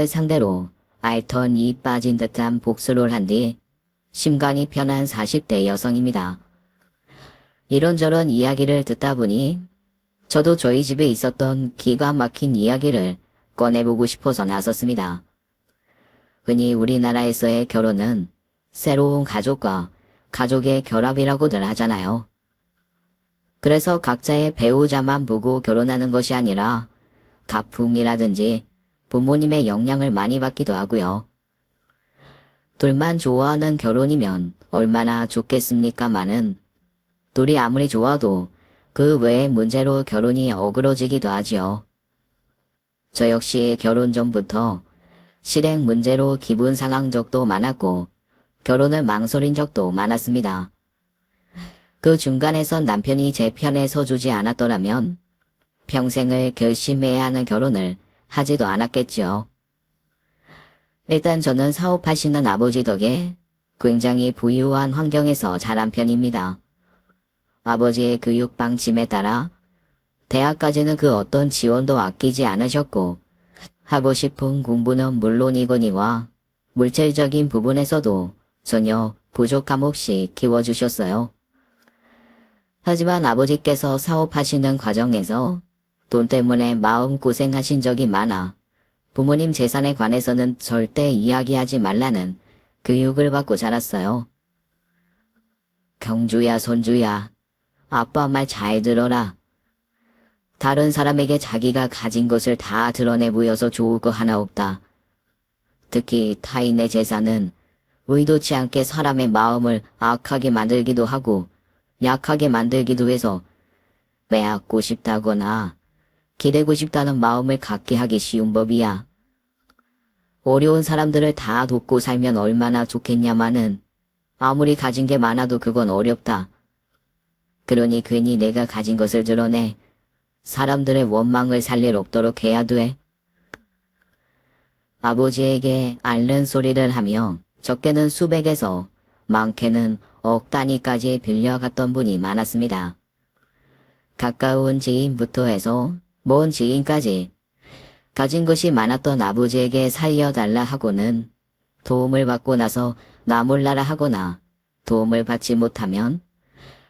상대로 알턴 이 빠진 듯한 복수를 한 뒤 심간이 편한 40대 여성입니다. 이런저런 이야기를 듣다 보니 저도 저희 집에 있었던 기가 막힌 이야기를 꺼내보고 싶어서 나섰습니다. 흔히 우리나라에서의 결혼은 새로운 가족과 가족의 결합이라고들 하잖아요. 그래서 각자의 배우자만 보고 결혼하는 것이 아니라 가풍이라든지 부모님의 영향을 많이 받기도 하고요. 둘만 좋아하는 결혼이면 얼마나 좋겠습니까마는 둘이 아무리 좋아도 그 외의 문제로 결혼이 어그러지기도 하지요. 저 역시 결혼 전부터 실행 문제로 기분 상한 적도 많았고 결혼을 망설인 적도 많았습니다. 그 중간에서 남편이 제 편에 서주지 않았더라면 평생을 결심해야 하는 결혼을 하지도 않았겠지요. 일단 저는 사업하시는 아버지 덕에 굉장히 부유한 환경에서 자란 편입니다. 아버지의 교육 방침에 따라 대학까지는 그 어떤 지원도 아끼지 않으셨고 하고 싶은 공부는 물론이거니와 물질적인 부분에서도 전혀 부족함 없이 키워주셨어요. 하지만 아버지께서 사업하시는 과정에서 돈 때문에 마음고생하신 적이 많아 부모님 재산에 관해서는 절대 이야기하지 말라는 교육을 받고 자랐어요. 경주야 손주야, 아빠 말 잘 들어라. 다른 사람에게 자기가 가진 것을 다 드러내 보여서 좋을 거 하나 없다. 특히 타인의 재산은 의도치 않게 사람의 마음을 악하게 만들기도 하고 약하게 만들기도 해서 빼앗고 싶다거나 기대고 싶다는 마음을 갖게 하기 쉬운 법이야. 어려운 사람들을 다 돕고 살면 얼마나 좋겠냐마는 아무리 가진 게 많아도 그건 어렵다. 그러니 괜히 내가 가진 것을 드러내 사람들의 원망을 살 일 없도록 해야 돼. 아버지에게 앓는 소리를 하며 적게는 수백에서 많게는 억 단위까지 빌려갔던 분이 많았습니다. 가까운 지인부터 해서 먼 지인까지 가진 것이 많았던 아버지에게 살려달라 하고는 도움을 받고 나서 나 몰라라 하거나 도움을 받지 못하면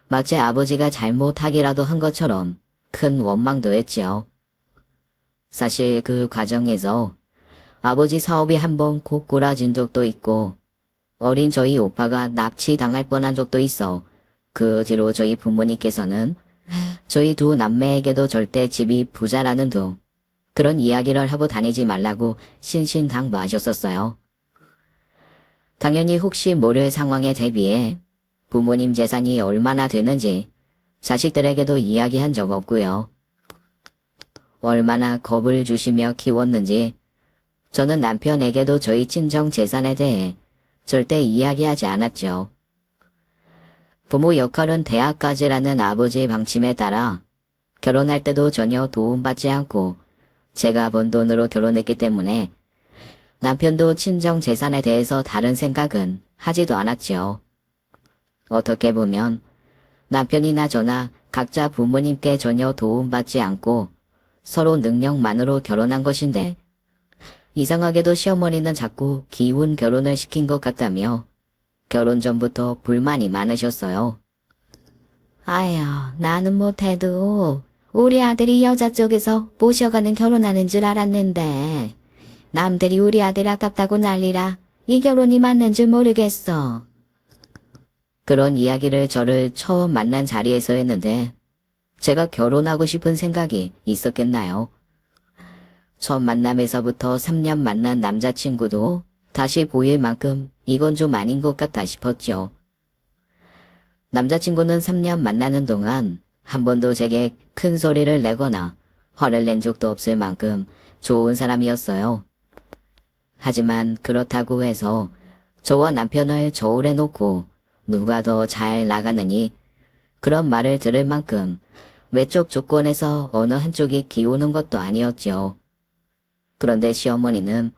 마치 아버지가 잘못하기라도 한 것처럼 큰 원망도 했지요. 사실 그 과정에서 아버지 사업이 한번 고꾸라진 적도 있고 어린 저희 오빠가 납치당할 뻔한 적도 있어 그 뒤로 저희 부모님께서는 저희 두 남매에게도 절대 집이 부자라는 둥 그런 이야기를 하고 다니지 말라고 신신당부하셨었어요. 당연히 혹시 모를 상황에 대비해 부모님 재산이 얼마나 되는지 자식들에게도 이야기한 적 없고요. 얼마나 겁을 주시며 키웠는지 저는 남편에게도 저희 친정 재산에 대해 절대 이야기하지 않았죠. 부모 역할은 대학까지라는 아버지의 방침에 따라 결혼할 때도 전혀 도움받지 않고 제가 번 돈으로 결혼했기 때문에 남편도 친정 재산에 대해서 다른 생각은 하지도 않았지요. 어떻게 보면 남편이나 저나 각자 부모님께 전혀 도움받지 않고 서로 능력만으로 결혼한 것인데 이상하게도 시어머니는 자꾸 기운 결혼을 시킨 것 같다며 결혼 전부터 불만이 많으셨어요. 아휴, 나는 못해도 우리 아들이 여자 쪽에서 모셔가는 결혼하는 줄 알았는데 남들이 우리 아들 아깝다고 난리라 이 결혼이 맞는 줄 모르겠어. 그런 이야기를 저를 처음 만난 자리에서 했는데 제가 결혼하고 싶은 생각이 있었겠나요? 첫 만남에서부터 3년 만난 남자친구도 다시 보일 만큼 이건 좀 아닌 것 같다 싶었죠. 남자친구는 3년 만나는 동안 한 번도 제게 큰 소리를 내거나 화를 낸 적도 없을 만큼 좋은 사람이었어요. 하지만 그렇다고 해서 저와 남편을 저울해 놓고 누가 더 잘 나가느니 그런 말을 들을 만큼 외적 조건에서 어느 한쪽이 기우는 것도 아니었죠. 그런데 시어머니는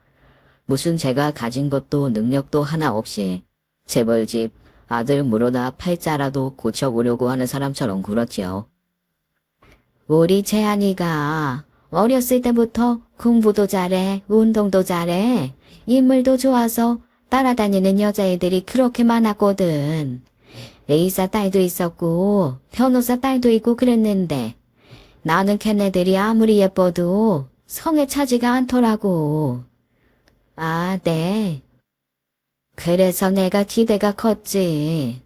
무슨 제가 가진 것도 능력도 하나 없이 재벌집 아들 물어다 팔자라도 고쳐보려고 하는 사람처럼 굴었지요. 우리 재한이가 어렸을 때부터 공부도 잘해, 운동도 잘해, 인물도 좋아서 따라다니는 여자애들이 그렇게 많았거든. 의사 딸도 있었고 변호사 딸도 있고 그랬는데 나는 걔네들이 아무리 예뻐도 성에 차지가 않더라고. 아, 네. 그래서 내가 기대가 컸지.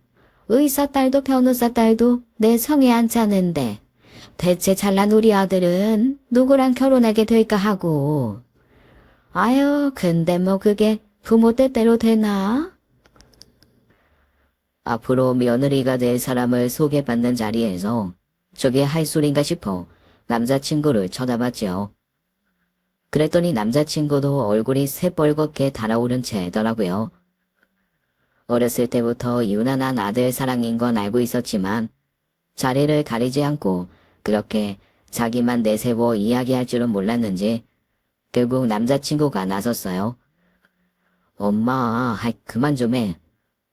의사 딸도 변호사 딸도 내 성에 안 차는데 대체 잘난 우리 아들은 누구랑 결혼하게 될까 하고. 아유, 근데 뭐 그게 부모 뜻대로 되나? 앞으로 며느리가 될 사람을 소개받는 자리에서 저게 할 소린가 싶어 남자친구를 쳐다봤죠. 그랬더니 남자친구도 얼굴이 새빨갛게 달아오른 채더라고요. 어렸을 때부터 유난한 아들 사랑인 건 알고 있었지만 자리를 가리지 않고 그렇게 자기만 내세워 이야기할 줄은 몰랐는지 결국 남자친구가 나섰어요. 엄마, 그만 좀 해.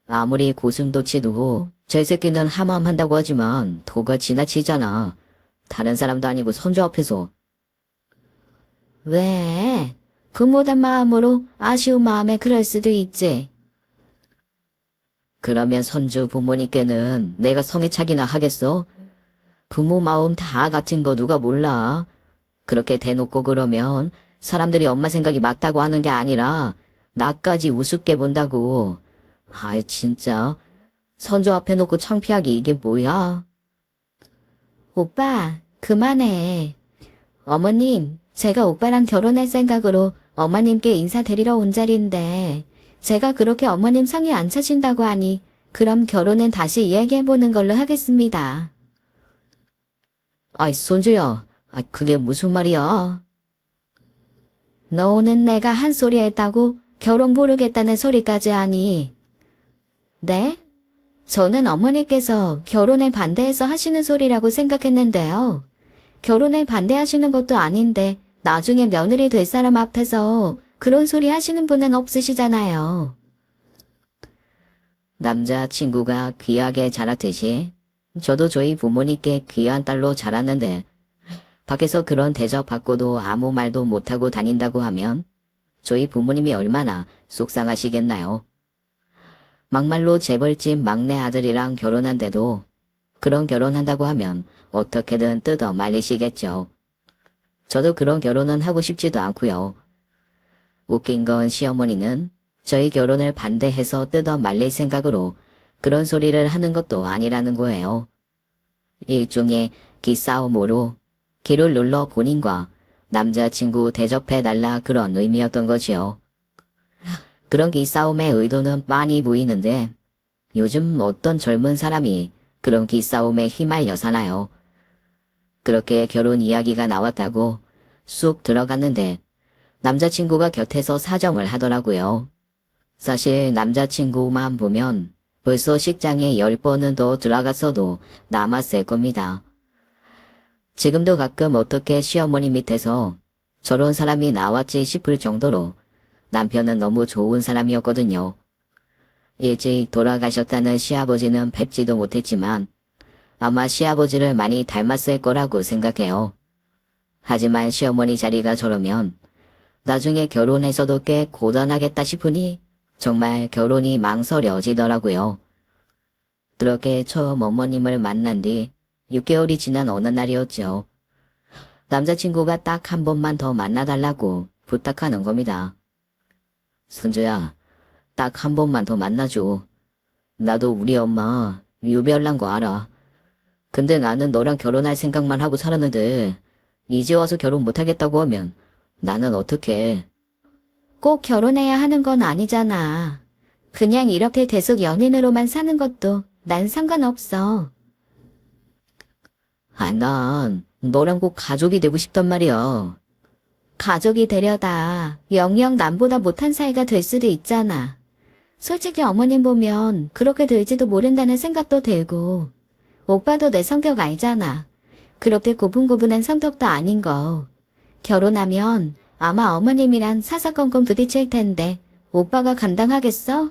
아무리 고슴도치도 제 새끼는 하마함한다고 하지만 도가 지나치잖아. 다른 사람도 아니고 손주 앞에서. 왜? 부모된 마음으로 아쉬운 마음에 그럴 수도 있지. 그러면 손주 부모님께는 내가 성에 차기나 하겠어? 부모 마음 다 같은 거 누가 몰라. 그렇게 대놓고 그러면 사람들이 엄마 생각이 맞다고 하는 게 아니라 나까지 우습게 본다고. 아이 진짜 손주 앞에 놓고 창피하기 이게 뭐야? 오빠 그만해. 어머님 제가 오빠랑 결혼할 생각으로 어머님께 인사드리러 온 자리인데 제가 그렇게 어머님 성에 안 차신다고 하니 그럼 결혼은 다시 이야기해보는 걸로 하겠습니다. 아이 손주야, 그게 무슨 말이야? 너는 내가 한 소리 했다고 결혼 모르겠다는 소리까지 하니. 네? 저는 어머니께서 결혼에 반대해서 하시는 소리라고 생각했는데요. 결혼에 반대하시는 것도 아닌데 나중에 며느리 될 사람 앞에서 그런 소리 하시는 분은 없으시잖아요. 남자친구가 귀하게 자랐듯이 저도 저희 부모님께 귀한 딸로 자랐는데 밖에서 그런 대접 받고도 아무 말도 못하고 다닌다고 하면 저희 부모님이 얼마나 속상하시겠나요. 막말로 재벌집 막내 아들이랑 결혼한데도 그런 결혼한다고 하면 어떻게든 뜯어 말리시겠죠. 저도 그런 결혼은 하고 싶지도 않고요. 웃긴 건 시어머니는 저희 결혼을 반대해서 뜯어 말릴 생각으로 그런 소리를 하는 것도 아니라는 거예요. 일종의 기싸움으로 기를 눌러 본인과 남자친구 대접해달라 그런 의미였던 거지요. 그런 기싸움의 의도는 많이 보이는데 요즘 어떤 젊은 사람이 그런 기싸움에 휘말려 사나요? 그렇게 결혼 이야기가 나왔다고 쑥 들어갔는데 남자친구가 곁에서 사정을 하더라고요. 사실 남자친구만 보면 벌써 식장에 10번은 더 들어갔어도 남았을 겁니다. 지금도 가끔 어떻게 시어머니 밑에서 저런 사람이 나왔지 싶을 정도로 남편은 너무 좋은 사람이었거든요. 일찍 돌아가셨다는 시아버지는 뵙지도 못했지만 아마 시아버지를 많이 닮았을 거라고 생각해요. 하지만 시어머니 자리가 저러면 나중에 결혼해서도 꽤 고단하겠다 싶으니 정말 결혼이 망설여지더라고요. 그렇게 처음 어머님을 만난 뒤 6개월이 지난 어느 날이었죠. 남자친구가 딱 한 번만 더 만나달라고 부탁하는 겁니다. 순주야, 딱 한 번만 더 만나줘. 나도 우리 엄마 유별난 거 알아. 근데 나는 너랑 결혼할 생각만 하고 살았는데 이제 와서 결혼 못하겠다고 하면 나는 어떡해. 꼭 결혼해야 하는 건 아니잖아. 그냥 이렇게 계속 연인으로만 사는 것도 난 상관없어. 난 너랑 꼭 가족이 되고 싶단 말이야. 가족이 되려다 영영 남보다 못한 사이가 될 수도 있잖아. 솔직히 어머님 보면 그렇게 될지도 모른다는 생각도 들고 오빠도 내 성격 알잖아. 그렇게 고분고분한 성격도 아닌 거. 결혼하면 아마 어머님이랑 사사건건 부딪힐 텐데 오빠가 감당하겠어?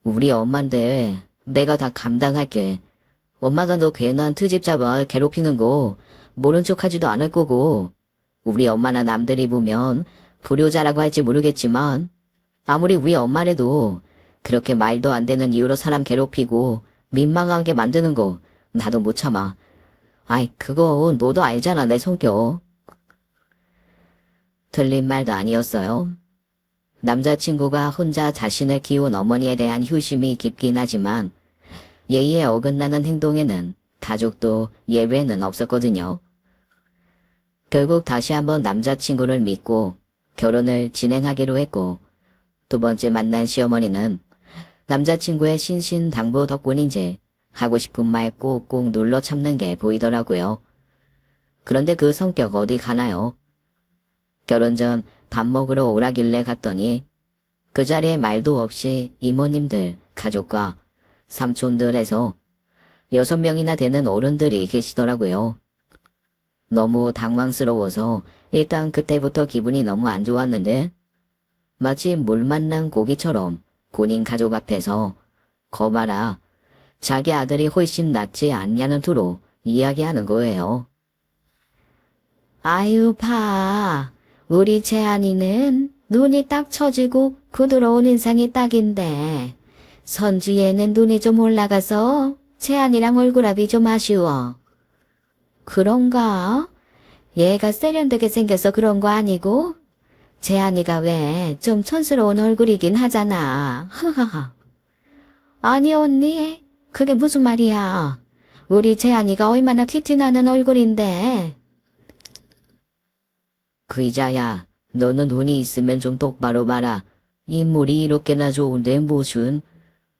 우리 엄마인데 내가 다 감당할게. 엄마가 너 괜한 트집 잡아 괴롭히는 거 모른 척 하지도 않을 거고, 우리 엄마나 남들이 보면 불효자라고 할지 모르겠지만, 아무리 우리 엄마래도 그렇게 말도 안 되는 이유로 사람 괴롭히고 민망하게 만드는 거 나도 못 참아. 아이, 그거 너도 알잖아, 내 성격. 틀린 말도 아니었어요. 남자친구가 혼자 자신을 키운 어머니에 대한 효심이 깊긴 하지만 예의에 어긋나는 행동에는 가족도 예외는 없었거든요. 결국 다시 한번 남자친구를 믿고 결혼을 진행하기로 했고, 두 번째 만난 시어머니는 남자친구의 신신당부 덕분인지 하고 싶은 말 꼭꼭 눌러 참는 게 보이더라고요. 그런데 그 성격 어디 가나요? 결혼 전 밥 먹으러 오라길래 갔더니 그 자리에 말도 없이 이모님들, 가족과 삼촌들에서 6명이나 되는 어른들이 계시더라고요. 너무 당황스러워서 일단 그때부터 기분이 너무 안 좋았는데 마치 물 만난 고기처럼 본인 가족 앞에서 거봐라, 자기 아들이 훨씬 낫지 않냐는 투로 이야기하는 거예요. 아유, 봐. 우리 재한이는 눈이 딱 처지고 부드러운 인상이 딱인데 선주에는 눈이 좀 올라가서 재한이랑 얼굴합이 좀 아쉬워. 그런가? 얘가 세련되게 생겨서 그런 거 아니고? 재한이가 왜 좀 촌스러운 얼굴이긴 하잖아. 하하하. 아니 언니, 그게 무슨 말이야. 우리 재한이가 얼마나 키티나는 얼굴인데. 귀자야, 너는 눈이 있으면 좀 똑바로 봐라. 인물이 이렇게나 좋은데 무슨.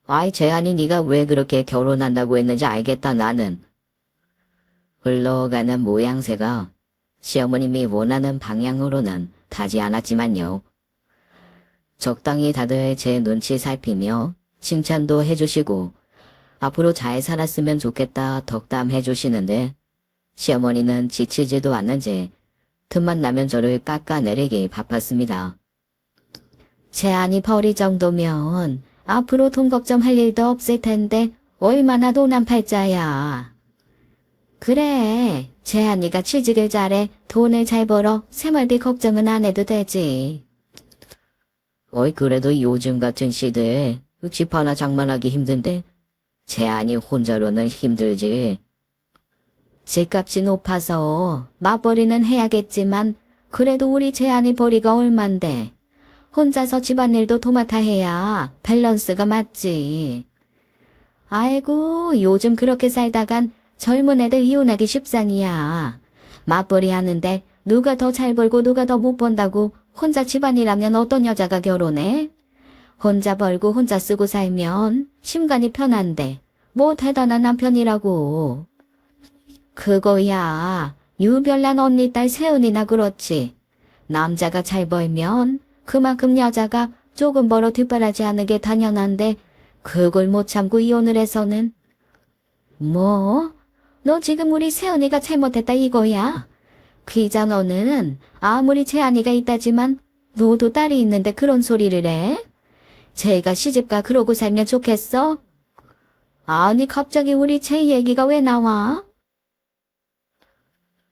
아이, 재한이 네가 왜 그렇게 결혼한다고 했는지 알겠다 나는. 흘러가는 모양새가 시어머님이 원하는 방향으로는 가지 않았지만요. 적당히 다들 제 눈치 살피며 칭찬도 해주시고 앞으로 잘 살았으면 좋겠다 덕담해 주시는데 시어머니는 지치지도 않는지 틈만 나면 저를 깎아내리기 바빴습니다. 재한이 벌이 정도면 앞으로 돈 걱정할 일도 없을 텐데 얼마나 돈한 팔자야. 그래, 재한이가 취직을 잘해 돈을 잘 벌어 새멀디 걱정은 안 해도 되지. 어이, 그래도 요즘 같은 시대에 집 하나 장만하기 힘든데 재한이 혼자로는 힘들지. 집값이 높아서 맞벌이는 해야겠지만 그래도 우리 재한이 벌이가 얼만데 혼자서 집안일도 도맡아 해야 밸런스가 맞지. 아이고, 요즘 그렇게 살다간 젊은 애들 이혼하기 십상이야. 맞벌이 하는데 누가 더 잘 벌고 누가 더 못 번다고 혼자 집안일하면 어떤 여자가 결혼해? 혼자 벌고 혼자 쓰고 살면 심간이 편한데 뭐 대단한 남편이라고. 그거야 유별난 언니 딸 세은이나 그렇지. 남자가 잘 벌면 그만큼 여자가 조금 벌어 뒷바라지 하는 게 당연한데 그걸 못 참고 이혼을 해서는. 뭐? 너 지금 우리 세은이가 잘못했다 이거야? 귀자, 너는 아무리 재한이가 있다지만 너도 딸이 있는데 그런 소리를 해? 쟤가 시집가 그러고 살면 좋겠어? 아니, 갑자기 우리 쟤 얘기가 왜 나와?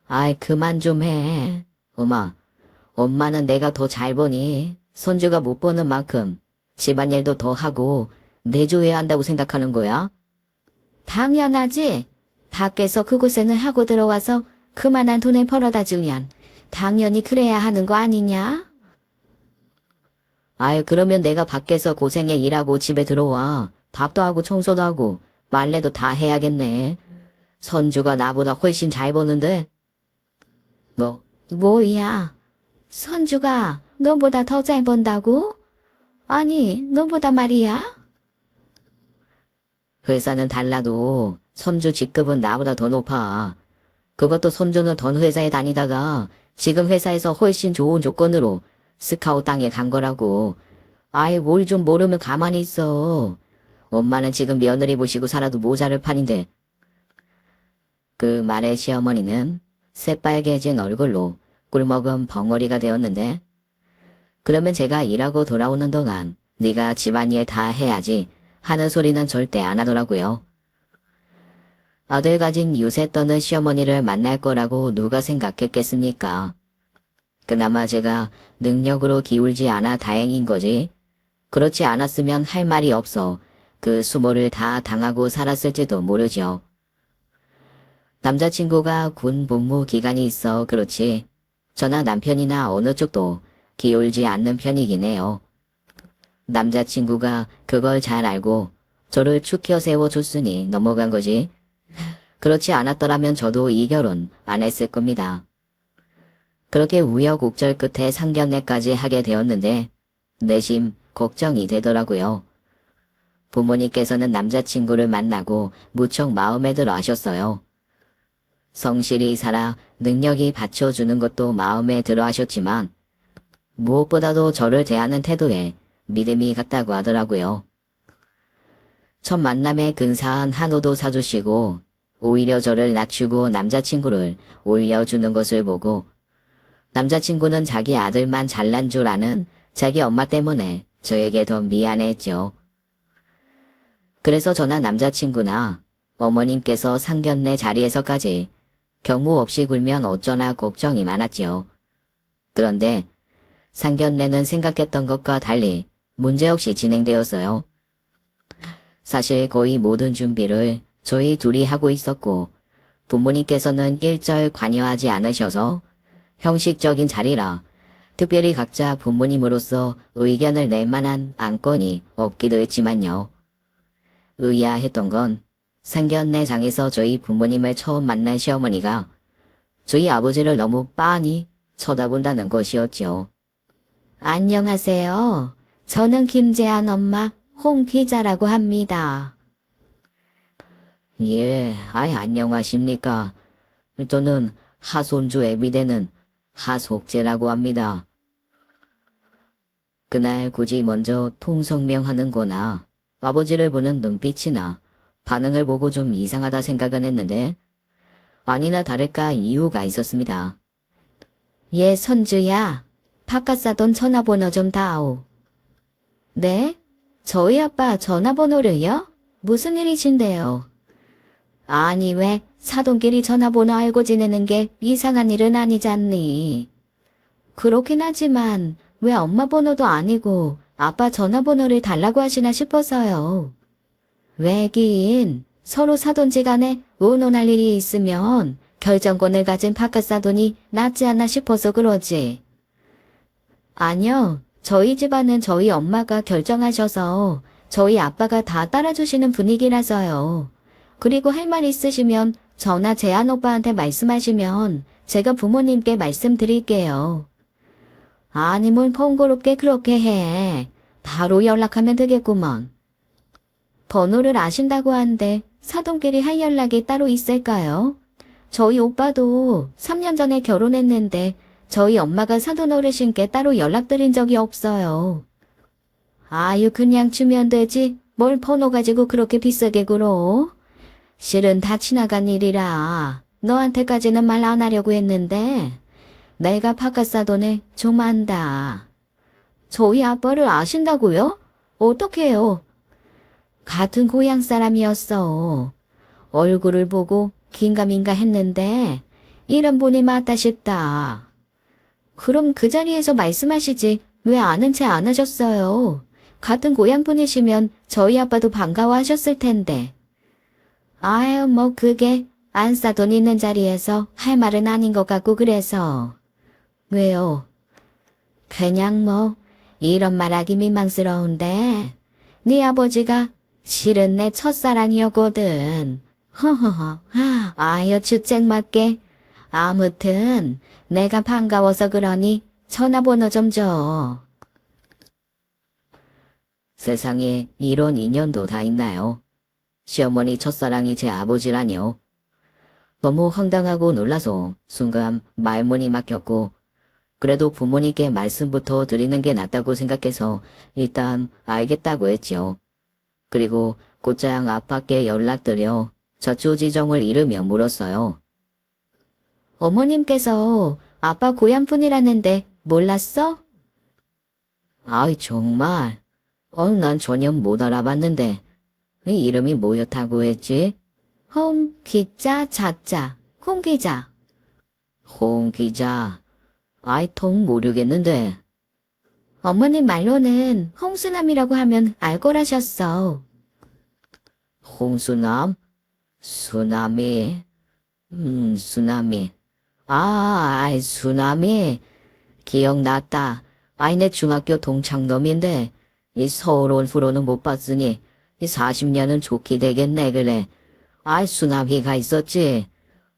아이, 그만 좀 해. 엄마는 내가 더 잘 보니 손주가 못 보는 만큼 집안일도 더 하고 내조해야 한다고 생각하는 거야? 당연하지. 밖에서 그곳에는 하고 들어와서 그만한 돈을 벌어다 주면 당연히 그래야 하는 거 아니냐? 아유, 그러면 내가 밖에서 고생해 일하고 집에 들어와 밥도 하고 청소도 하고 빨래도 다 해야겠네. 손주가 나보다 훨씬 잘 버는데. 뭐야? 손주가 너보다 더 잘 번다고? 아니, 너보다 말이야? 회사는 달라도 손주 직급은 나보다 더 높아. 그것도 손주는 전 회사에 다니다가 지금 회사에서 훨씬 좋은 조건으로 스카우트 땅에 간 거라고. 아이, 뭘 좀 모르면 가만히 있어. 엄마는 지금 며느리 모시고 살아도 모자를 판인데. 그 말에 시어머니는 새빨개진 얼굴로 꿀먹은 벙어리가 되었는데, 그러면 제가 일하고 돌아오는 동안 네가 집안일 다 해야지 하는 소리는 절대 안 하더라고요. 아들 가진 유세 떠는 시어머니를 만날 거라고 누가 생각했겠습니까? 그나마 제가 능력으로 기울지 않아 다행인 거지. 그렇지 않았으면 할 말이 없어 그 수모를 다 당하고 살았을지도 모르죠. 남자친구가 군 복무 기간이 있어 그렇지. 저나 남편이나 어느 쪽도 기울지 않는 편이긴 해요. 남자친구가 그걸 잘 알고 저를 축혀 세워줬으니 넘어간 거지. 그렇지 않았더라면 저도 이 결혼 안 했을 겁니다. 그렇게 우여곡절 끝에 상견례까지 하게 되었는데 내심 걱정이 되더라고요. 부모님께서는 남자친구를 만나고 무척 마음에 들어 하셨어요. 성실히 살아 능력이 받쳐주는 것도 마음에 들어 하셨지만 무엇보다도 저를 대하는 태도에 믿음이 갔다고 하더라고요. 첫 만남에 근사한 한우도 사주시고 오히려 저를 낮추고 남자친구를 올려주는 것을 보고 남자친구는 자기 아들만 잘난 줄 아는 자기 엄마 때문에 저에게 더 미안했죠. 그래서 저나 남자친구나 어머님께서 상견례 자리에서까지 경무 없이 굴면 어쩌나 걱정이 많았지요. 그런데 상견례는 생각했던 것과 달리 문제없이 진행되었어요. 사실 거의 모든 준비를 저희 둘이 하고 있었고 부모님께서는 일절 관여하지 않으셔서 형식적인 자리라 특별히 각자 부모님으로서 의견을 낼 만한 안건이 없기도 했지만요. 의아했던 건 상견례장에서 저희 부모님을 처음 만난 시어머니가 저희 아버지를 너무 빤히 쳐다본다는 것이었죠. 안녕하세요. 저는 김재한 엄마 홍 기자라고 합니다. 예, 안녕하십니까. 저는 하손주 애비되는 하속재라고 합니다. 그날 굳이 먼저 통성명하는거나 아버지를 보는 눈빛이나 반응을 보고 좀 이상하다 생각은 했는데 아니나 다를까 이유가 있었습니다. 예, 선주야. 바깥 사돈 전화번호 좀 다오. 네? 저희 아빠 전화번호를요? 무슨 일이신데요? 아니 왜 사돈끼리 전화번호 알고 지내는 게 이상한 일은 아니잖니. 그렇긴 하지만 왜 엄마 번호도 아니고 아빠 전화번호를 달라고 하시나 싶어서요. 왜긴 서로 사돈지간에 의논할 일이 있으면 결정권을 가진 바깥 사돈이 낫지 않나 싶어서 그러지. 아니요. 저희 집안은 저희 엄마가 결정하셔서 저희 아빠가 다 따라주시는 분위기라서요. 그리고 할 말 있으시면 저나 재한 오빠한테 말씀하시면 제가 부모님께 말씀드릴게요. 아니 뭘 번거롭게 그렇게 해. 바로 연락하면 되겠구먼. 번호를 아신다고 하는데 사돈끼리 할 연락이 따로 있을까요? 저희 오빠도 3년 전에 결혼했는데 저희 엄마가 사돈 어르신께 따로 연락드린 적이 없어요. 아유 그냥 주면 되지 뭘 번호 가지고 그렇게 비싸게 굴어. 실은 다 지나간 일이라 너한테까지는 말 안 하려고 했는데 내가 바깥 사돈을 좀 안다. 저희 아빠를 아신다고요? 어떡해요? 같은 고향 사람이었어. 얼굴을 보고 긴가민가 했는데 이름 보니 맞다 싶다. 그럼 그 자리에서 말씀하시지 왜 아는 체 안 하셨어요? 같은 고향 분이시면 저희 아빠도 반가워하셨을 텐데. 아유 뭐 그게 안사돈 있는 자리에서 할 말은 아닌 것 같고 그래서. 왜요? 그냥 뭐 이런 말하기 민망스러운데 네 아버지가 실은 내 첫사랑이었거든. 허허허. 아유 주책 맞게. 아무튼 내가 반가워서 그러니 전화번호 좀 줘. 세상에 이런 인연도 다 있나요? 시어머니 첫사랑이 제 아버지라뇨. 너무 황당하고 놀라서 순간 말문이 막혔고 그래도 부모님께 말씀부터 드리는 게 낫다고 생각해서 일단 알겠다고 했죠. 그리고 곧장 아빠께 연락드려 저초지종을 이르며 물었어요. 어머님께서 아빠 고향분이라는데 몰랐어? 아이 정말. 난 전혀 못 알아봤는데 이 이름이 뭐였다고 했지? 홍, 기자, 자자, 홍 기자. 홍 기자. 아이, 통 모르겠는데. 어머님 말로는 홍수남이라고 하면 알 거라셨어. 홍수남? 수나미. 수나미. 아이, 수나미. 기억났다. 아이, 내 중학교 동창놈인데, 이 서울 온 후로는 못 봤으니, 이 40년은 좋게 되겠네, 그래. 아이, 수나미가 있었지.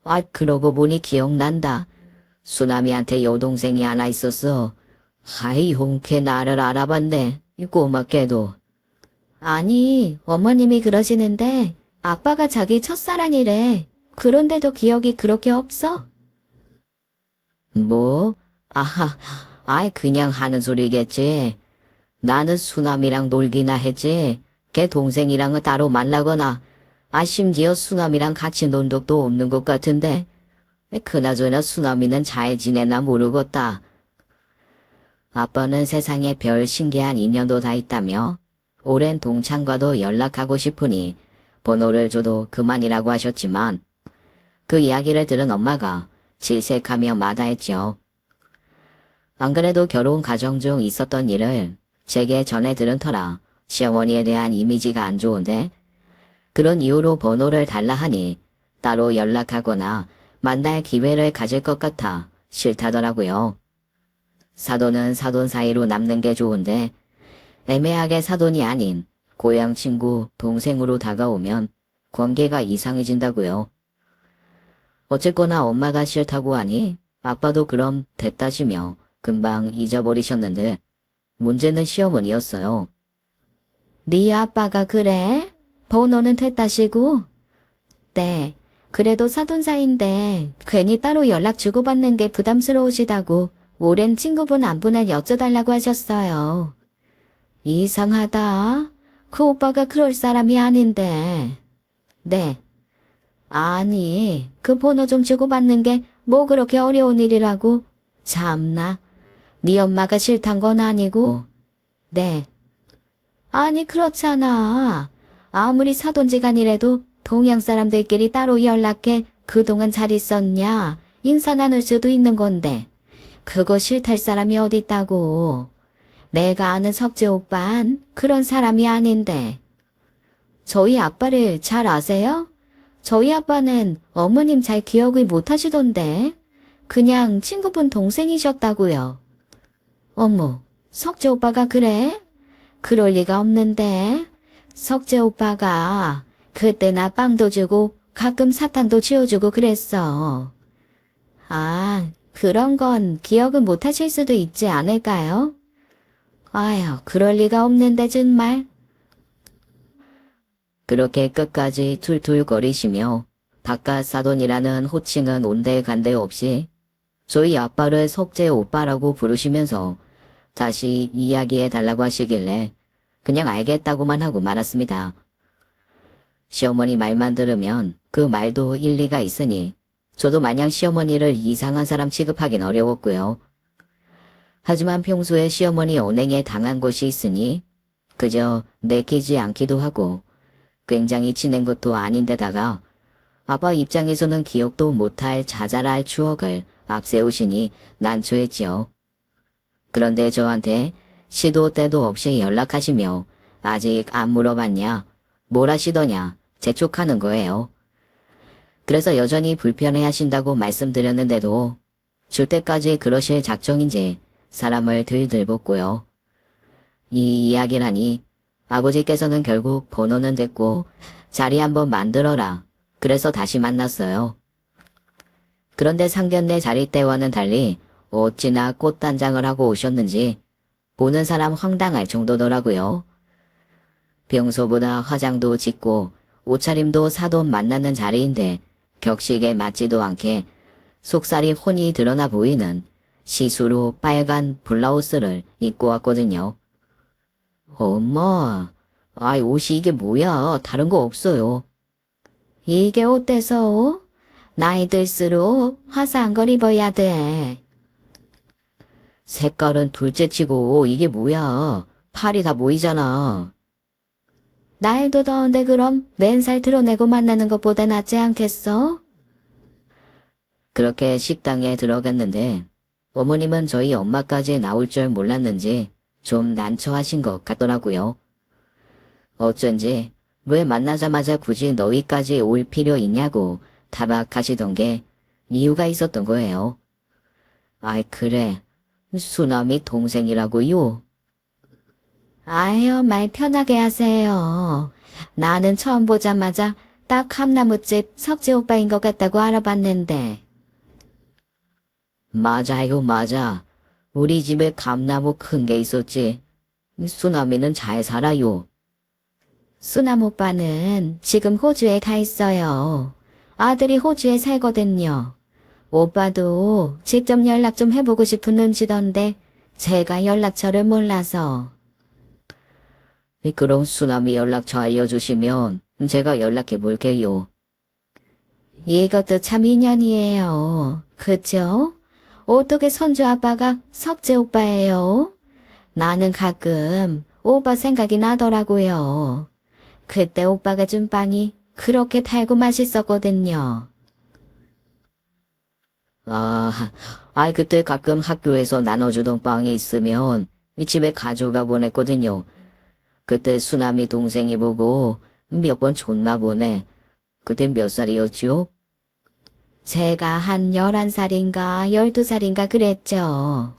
아이, 그러고 보니 기억난다. 수나미한테 여동생이 하나 있었어. 아이, 홍케 나를 알아봤네. 이 꼬맣게도. 아니, 어머님이 그러시는데, 아빠가 자기 첫사랑이래. 그런데도 기억이 그렇게 없어? 뭐? 아하, 아이, 그냥 하는 소리겠지. 나는 수남이랑 놀기나 했지. 걔 동생이랑은 따로 만나거나, 심지어 수남이랑 같이 논 적도 없는 것 같은데. 그나저나 수남이는 잘 지내나 모르겠다. 아빠는 세상에 별 신기한 인연도 다 있다며 오랜 동창과도 연락하고 싶으니 번호를 줘도 그만이라고 하셨지만 그 이야기를 들은 엄마가 질색하며 마다했죠. 안 그래도 결혼 과정 중 있었던 일을 제게 전해 들은 터라 시어머니에 대한 이미지가 안 좋은데 그런 이유로 번호를 달라 하니 따로 연락하거나 만날 기회를 가질 것 같아 싫다더라고요. 사돈은 사돈 사이로 남는 게 좋은데 애매하게 사돈이 아닌 고향 친구, 동생으로 다가오면 관계가 이상해진다고요. 어쨌거나 엄마가 싫다고 하니 아빠도 그럼 됐다시며 금방 잊어버리셨는데 문제는 시어머니였어요. 네 아빠가 그래? 번호는 됐다시고? 네, 그래도 사돈 사이인데 괜히 따로 연락 주고받는 게 부담스러우시다고 오랜 친구분 안부나 여쭤달라고 하셨어요. 이상하다. 그 오빠가 그럴 사람이 아닌데. 네. 아니, 그 번호 좀 주고받는 게 뭐 그렇게 어려운 일이라고. 참나. 네 엄마가 싫단 건 아니고. 네. 아니, 그렇잖아. 아무리 사돈지간이라도 동양 사람들끼리 따로 연락해 그동안 잘 있었냐 인사 나눌 수도 있는 건데. 그거 싫다할 사람이 어디 있다고. 내가 아는 석재 오빤 그런 사람이 아닌데. 저희 아빠를 잘 아세요? 저희 아빠는 어머님 잘 기억을 못 하시던데. 그냥 친구분 동생이셨다고요. 어머, 석재 오빠가 그래? 그럴 리가 없는데. 석재 오빠가 그때 나 빵도 주고 가끔 사탕도 치워주고 그랬어. 아, 그런 건 기억은 못 하실 수도 있지 않을까요? 아휴, 그럴 리가 없는데 정말. 그렇게 끝까지 툴툴거리시며 바깥 사돈이라는 호칭은 온데간데 없이 저희 아빠를 석재 오빠라고 부르시면서 다시 이야기해 달라고 하시길래 그냥 알겠다고만 하고 말았습니다. 시어머니 말만 들으면 그 말도 일리가 있으니 저도 마냥 시어머니를 이상한 사람 취급하긴 어려웠고요. 하지만 평소에 시어머니 언행에 당한 것이 있으니 그저 내키지 않기도 하고 굉장히 친한 것도 아닌데다가 아빠 입장에서는 기억도 못할 자잘할 추억을 앞세우시니 난처했지요. 그런데 저한테 시도 때도 없이 연락하시며 아직 안 물어봤냐, 뭘 하시더냐 재촉하는 거예요. 그래서 여전히 불편해 하신다고 말씀드렸는데도 줄 때까지 그러실 작정인지 사람을 들들볶고요. 이 이야기라니 아버지께서는 결국 번호는 됐고 자리 한번 만들어라. 그래서 다시 만났어요. 그런데 상견례 자리 때와는 달리 어찌나 꽃단장을 하고 오셨는지 보는 사람 황당할 정도더라고요. 평소보다 화장도 짙고 옷차림도 사돈 만나는 자리인데 격식에 맞지도 않게 속살이 훤히 드러나 보이는 시스루 빨간 블라우스를 입고 왔거든요. 엄마, 아이 옷이 이게 뭐야? 다른 거 없어요. 이게 어때서? 나이 들수록 화사한 걸 입어야 돼. 색깔은 둘째치고 이게 뭐야? 팔이 다 보이잖아. 날도 더운데 그럼 맨살 드러내고 만나는 것보다 낫지 않겠어? 그렇게 식당에 들어갔는데 어머님은 저희 엄마까지 나올 줄 몰랐는지 좀 난처하신 것 같더라고요. 어쩐지 왜 만나자마자 굳이 너희까지 올 필요 있냐고 타박하시던 게 이유가 있었던 거예요. 아이 그래, 수남이 동생이라고요? 아유 말 편하게 하세요. 나는 처음 보자마자 딱 감나무집 석재 오빠인 것 같다고 알아봤는데. 맞아요 맞아. 우리 집에 감나무 큰 게 있었지. 수남이는 잘 살아요. 수남 오빠는 지금 호주에 가 있어요. 아들이 호주에 살거든요. 오빠도 직접 연락 좀 해보고 싶은 눈치던데 제가 연락처를 몰라서. 그럼 수남이 연락처 알려주시면 제가 연락해 볼게요. 이것도 참 인연이에요. 그죠? 어떻게 선주 아빠가 석재 오빠예요? 나는 가끔 오빠 생각이 나더라고요. 그때 오빠가 준 빵이 그렇게 달고 맛있었거든요. 그때 가끔 학교에서 나눠주던 빵이 있으면 집에 가져가 보냈거든요. 그때 수남이 동생이 보고 몇 번 줬나 보네. 그때 몇 살이었죠? 제가 한 11살인가 12살인가 그랬죠.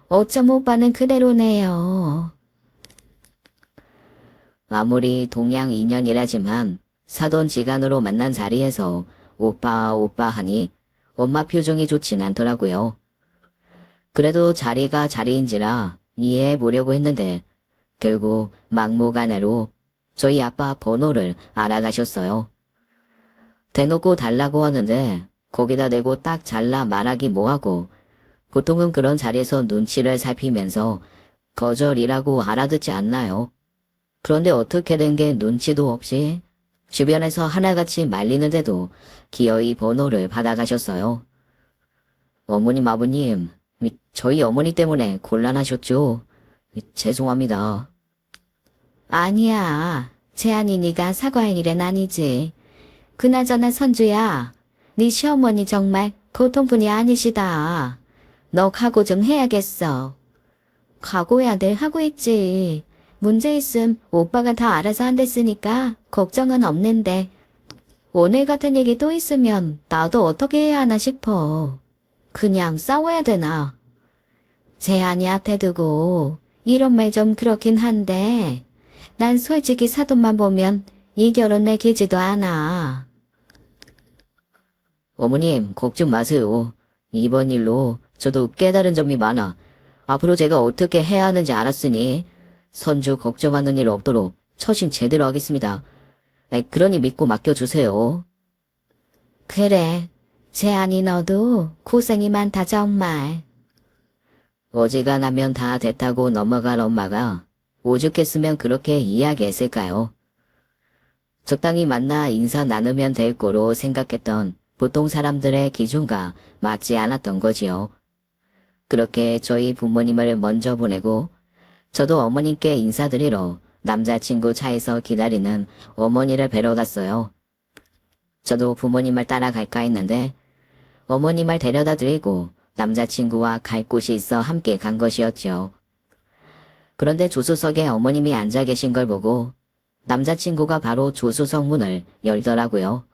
어쩜 오빠는 그대로네요. 아무리 동양 인연이라지만 사돈지간으로 만난 자리에서 오빠 오빠 하니 엄마 표정이 좋진 않더라고요. 그래도 자리가 자리인지라 이해해 보려고 했는데 결국 막무가내로 저희 아빠 번호를 알아가셨어요. 대놓고 달라고 하는데 거기다 대고 딱 잘라 말하기 뭐하고 보통은 그런 자리에서 눈치를 살피면서 거절이라고 알아듣지 않나요? 그런데 어떻게 된 게 눈치도 없이 주변에서 하나같이 말리는데도 기어이 번호를 받아가셨어요. 어머님 아버님, 저희 어머니 때문에 곤란하셨죠? 죄송합니다. 아니야. 재한이니가 사과할 일은 아니지. 그나저나 선주야. 네 시어머니 정말 고통분이 아니시다. 너 각오 좀 해야겠어. 각오야 늘 하고 있지. 문제 있음 오빠가 다 알아서 한댔으니까 걱정은 없는데 오늘 같은 얘기 또 있으면 나도 어떻게 해야 하나 싶어. 그냥 싸워야 되나? 재한이 앞에 두고 이런 말 좀 그렇긴 한데 난 솔직히 사돈만 보면 이 결혼 내키지도 않아. 어머님 걱정 마세요. 이번 일로 저도 깨달은 점이 많아. 앞으로 제가 어떻게 해야 하는지 알았으니 선주 걱정하는 일 없도록 처신 제대로 하겠습니다. 그러니 믿고 맡겨주세요. 그래. 재한이 너도 고생이 많다 정말. 어지간하면 다 됐다고 넘어갈 엄마가 오죽했으면 그렇게 이야기했을까요? 적당히 만나 인사 나누면 될 거로 생각했던 보통 사람들의 기준과 맞지 않았던 거지요. 그렇게 저희 부모님을 먼저 보내고 저도 어머님께 인사드리러 남자친구 차에서 기다리는 어머니를 뵈러 갔어요. 저도 부모님을 따라갈까 했는데 어머님을 데려다 드리고 남자친구와 갈 곳이 있어 함께 간 것이었죠. 그런데 조수석에 어머님이 앉아 계신 걸 보고 남자친구가 바로 조수석 문을 열더라고요.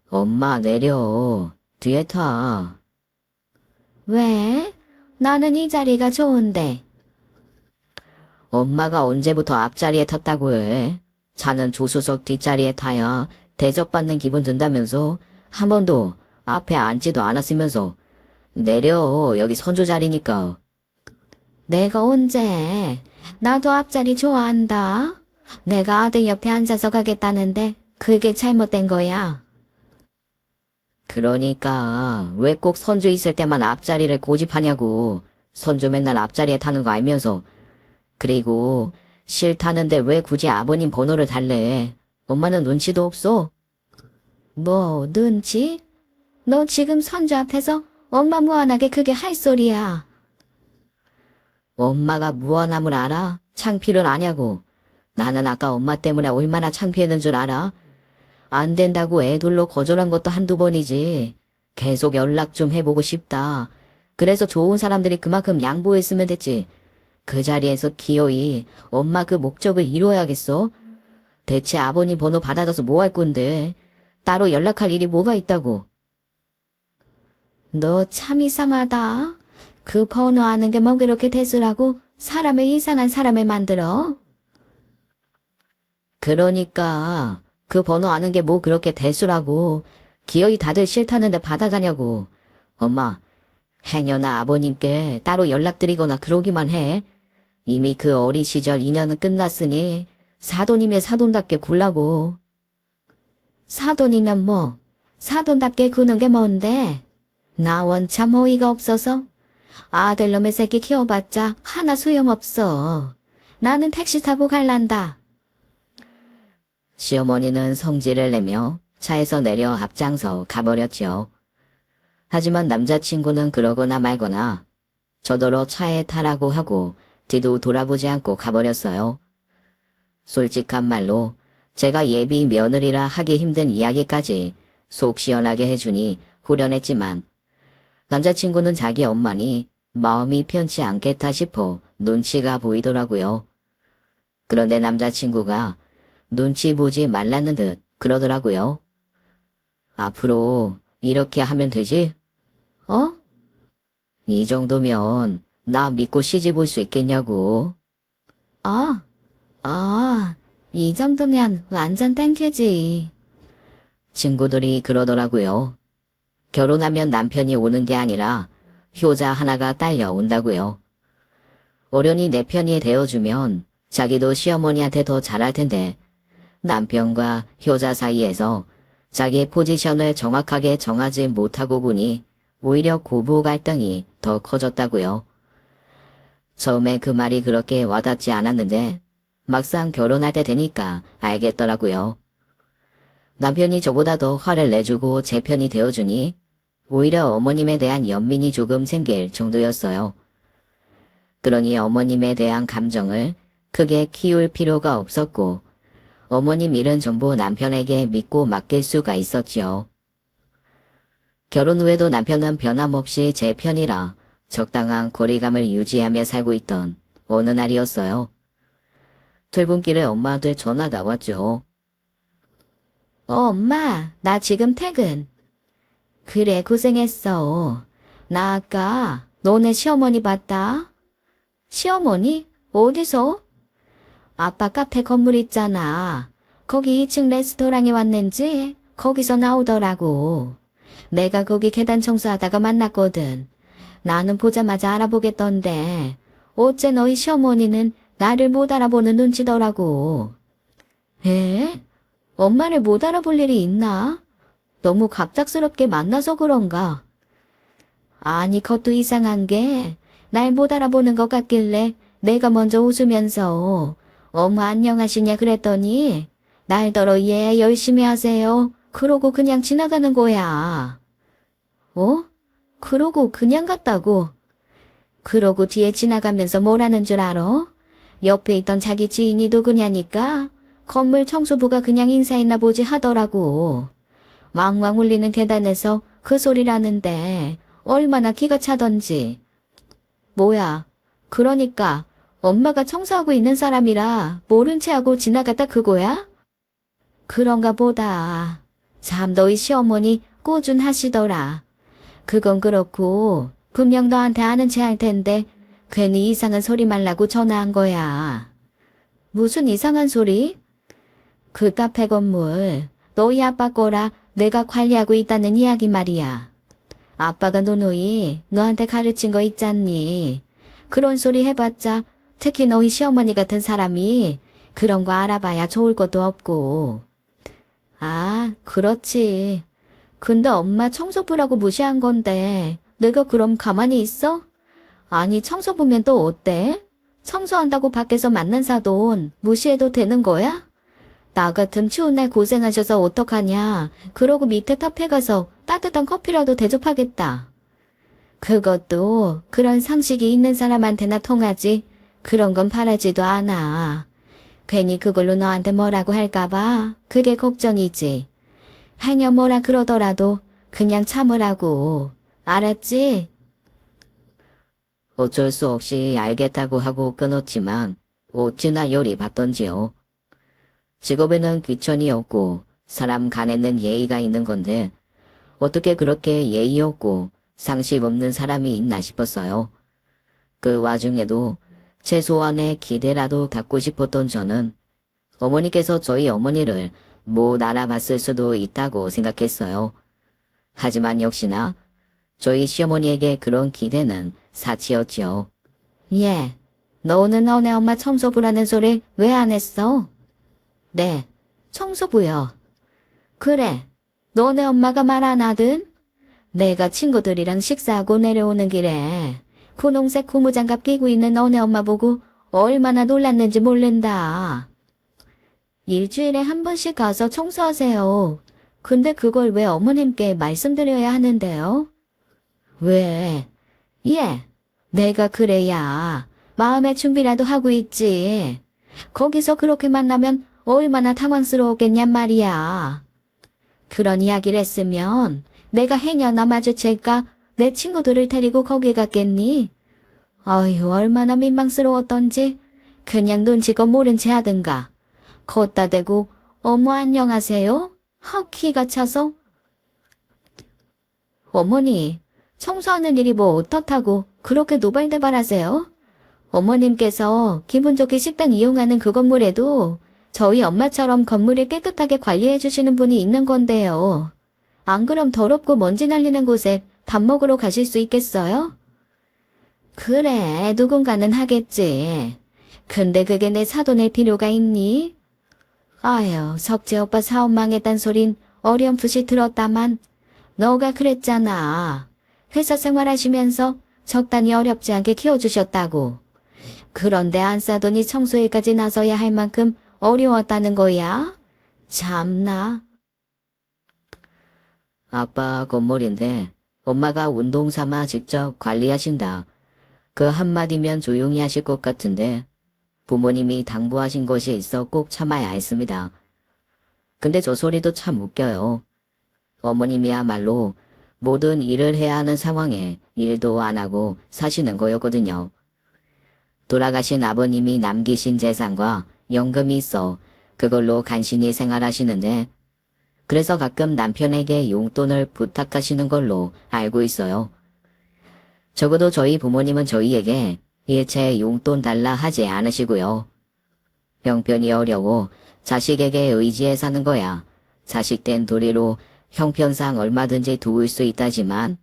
엄마 내려. 뒤에 타. 왜? 나는 이 자리가 좋은데. 엄마가 언제부터 앞자리에 탔다고 해? 차는 조수석 뒷자리에 타야 대접받는 기분 든다면서 한 번도 앞에 앉지도 않았으면서 내려. 여기 선조 자리니까. 내가 언제? 나도 앞자리 좋아한다. 내가 아들 옆에 앉아서 가겠다는데 그게 잘못된 거야. 그러니까 왜 꼭 선주 있을 때만 앞자리를 고집하냐고. 선주 맨날 앞자리에 타는 거 알면서. 그리고 싫다는데 왜 굳이 아버님 번호를 달래. 엄마는 눈치도 없어? 뭐 눈치? 너 지금 선주 앞에서 엄마 무한하게 그게 할 소리야. 엄마가 무한함을 알아? 창피를 아냐고. 나는 아까 엄마 때문에 얼마나 창피했는 줄 알아? 안 된다고 애둘러 거절한 것도 한두 번이지. 계속 연락 좀 해보고 싶다. 그래서 좋은 사람들이 그만큼 양보했으면 됐지. 그 자리에서 기어이 엄마 그 목적을 이루어야겠어? 대체 아버님 번호 받아줘서 뭐 할 건데? 따로 연락할 일이 뭐가 있다고? 너 참 이상하다. 그 번호 아는 게 뭐 그렇게 대수라고 사람을 이상한 사람을 만들어? 그러니까 그 번호 아는 게 뭐 그렇게 대수라고 기어이 다들 싫다는데 받아가냐고. 엄마, 행여나 아버님께 따로 연락드리거나 그러기만 해. 이미 그 어린 시절 인연은 끝났으니 사돈이면 사돈답게 굴라고. 사돈이면 뭐? 사돈답게 구는 게 뭔데? 나 원참 어이가 없어서 아들놈의 새끼 키워봤자 하나 소용없어. 나는 택시 타고 갈란다. 시어머니는 성질을 내며 차에서 내려 앞장서 가버렸지요. 하지만 남자친구는 그러거나 말거나 저더러 차에 타라고 하고 뒤도 돌아보지 않고 가버렸어요. 솔직한 말로 제가 예비 며느리라 하기 힘든 이야기까지 속 시원하게 해주니 후련했지만 남자친구는 자기 엄마니 마음이 편치 않겠다 싶어 눈치가 보이더라고요. 그런데 남자친구가 눈치 보지 말라는 듯 그러더라고요. 앞으로 이렇게 하면 되지? 어? 이 정도면 나 믿고 시집 올 수 있겠냐고. 이 정도면 완전 땡큐지. 친구들이 그러더라고요. 결혼하면 남편이 오는 게 아니라 효자 하나가 딸려온다고요. 어련히 내 편이 되어주면 자기도 시어머니한테 더 잘할 텐데 남편과 효자 사이에서 자기의 포지션을 정확하게 정하지 못하고 보니 오히려 고부 갈등이 더 커졌다고요. 처음에 그 말이 그렇게 와닿지 않았는데 막상 결혼할 때 되니까 알겠더라고요. 남편이 저보다 더 화를 내주고 제 편이 되어주니 오히려 어머님에 대한 연민이 조금 생길 정도였어요. 그러니 어머님에 대한 감정을 크게 키울 필요가 없었고 어머님 일은 전부 남편에게 믿고 맡길 수가 있었지요. 결혼 후에도 남편은 변함없이 제 편이라 적당한 거리감을 유지하며 살고 있던 어느 날이었어요. 퇴근길에 엄마한테 전화가 왔죠. 엄마, 나 지금 퇴근. 그래, 고생했어. 나 아까 너네 시어머니 봤다. 시어머니? 어디서? 아빠 카페 건물 있잖아. 거기 2층 레스토랑에 왔는지 거기서 나오더라고. 내가 거기 계단 청소하다가 만났거든. 나는 보자마자 알아보겠던데 어째 너희 시어머니는 나를 못 알아보는 눈치더라고. 에? 엄마를 못 알아볼 일이 있나? 너무 갑작스럽게 만나서 그런가? 아니, 그것도 이상한 게 날 못 알아보는 것 같길래 내가 먼저 웃으면서 엄마 안녕하시냐 그랬더니 날더러 예 열심히 하세요. 그러고 그냥 지나가는 거야. 어? 그러고 그냥 갔다고? 그러고 뒤에 지나가면서 뭐라는 줄 알아? 옆에 있던 자기 지인이 누구냐니까 건물 청소부가 그냥 인사했나 보지 하더라고. 왕왕 울리는 계단에서 그 소리라는데 얼마나 기가 차던지. 뭐야, 그러니까 엄마가 청소하고 있는 사람이라 모른 채 하고 지나갔다 그거야? 그런가 보다. 참 너희 시어머니 꾸준하시더라. 그건 그렇고 분명 너한테 아는 체 할 텐데 괜히 이상한 소리 말라고 전화한 거야. 무슨 이상한 소리? 그 카페 건물 너희 아빠 거라 내가 관리하고 있다는 이야기 말이야. 아빠가 노노이 너한테 가르친 거 있잖니. 그런 소리 해봤자 특히 너희 시어머니 같은 사람이 그런 거 알아봐야 좋을 것도 없고. 아, 그렇지. 근데 엄마 청소부라고 무시한 건데 내가 그럼 가만히 있어? 아니, 청소부면 또 어때? 청소한다고 밖에서 만난 사돈 무시해도 되는 거야? 나 같은 추운 날 고생하셔서 어떡하냐. 그러고 밑에 카페 가서 따뜻한 커피라도 대접하겠다. 그것도 그런 상식이 있는 사람한테나 통하지. 그런 건 바라지도 않아. 괜히 그걸로 너한테 뭐라고 할까봐 그게 걱정이지. 하녀 뭐라 그러더라도 그냥 참으라고. 알았지? 어쩔 수 없이 알겠다고 하고 끊었지만 어찌나 열이 받던지요. 직업에는 귀천이 없고 사람 간에는 예의가 있는 건데 어떻게 그렇게 예의 없고 상식 없는 사람이 있나 싶었어요. 그 와중에도 제 소원에 기대라도 갖고 싶었던 저는 어머니께서 저희 어머니를 못 알아봤을 수도 있다고 생각했어요. 하지만 역시나 저희 시어머니에게 그런 기대는 사치였지요. 예, 너는 너네 엄마 청소부라는 소리 왜 안 했어? 네, 청소부요. 그래, 너네 엄마가 말 안 하든? 내가 친구들이랑 식사하고 내려오는 길에 분홍색 고무장갑 끼고 있는 너네 엄마 보고 얼마나 놀랐는지 모른다. 일주일에 한 번씩 가서 청소하세요. 근데 그걸 왜 어머님께 말씀드려야 하는데요? 왜? 예, 내가 그래야 마음의 준비라도 하고 있지. 거기서 그렇게 만나면 얼마나 당황스러웠겠냔 말이야. 그런 이야기를 했으면 내가 행여나 마주칠까 내 친구들을 데리고 거기 갔겠니? 어휴, 얼마나 민망스러웠던지 그냥 눈치껏 모른 채 하든가. 걷다 대고 어머 안녕하세요? 키가 차서. 어머니, 청소하는 일이 뭐 어떻다고 그렇게 노발대발하세요? 어머님께서 기분 좋게 식당 이용하는 그 건물에도 저희 엄마처럼 건물을 깨끗하게 관리해 주시는 분이 있는 건데요. 안 그럼 더럽고 먼지 날리는 곳에 밥 먹으러 가실 수 있겠어요? 그래, 누군가는 하겠지. 근데 그게 내 사돈일 필요가 있니? 아유, 석재 오빠 사업 망했단 소린 어렴풋이 들었다만 너가 그랬잖아. 회사 생활하시면서 적당히 어렵지 않게 키워주셨다고. 그런데 안 싸더니 청소회까지 나서야 할 만큼 어려웠다는 거야? 참나. 아빠 건물인데 엄마가 운동 삼아 직접 관리하신다. 그 한마디면 조용히 하실 것 같은데 부모님이 당부하신 것이 있어 꼭 참아야 했습니다. 근데 저 소리도 참 웃겨요. 어머님이야말로 모든 일을 해야 하는 상황에 일도 안 하고 사시는 거였거든요. 돌아가신 아버님이 남기신 재산과 연금이 있어 그걸로 간신히 생활하시는데 그래서 가끔 남편에게 용돈을 부탁하시는 걸로 알고 있어요. 적어도 저희 부모님은 저희에게 일체 용돈 달라 하지 않으시고요. 형편이 어려워 자식에게 의지해 사는 거야 자식된 도리로 형편상 얼마든지 도울 수 있다지만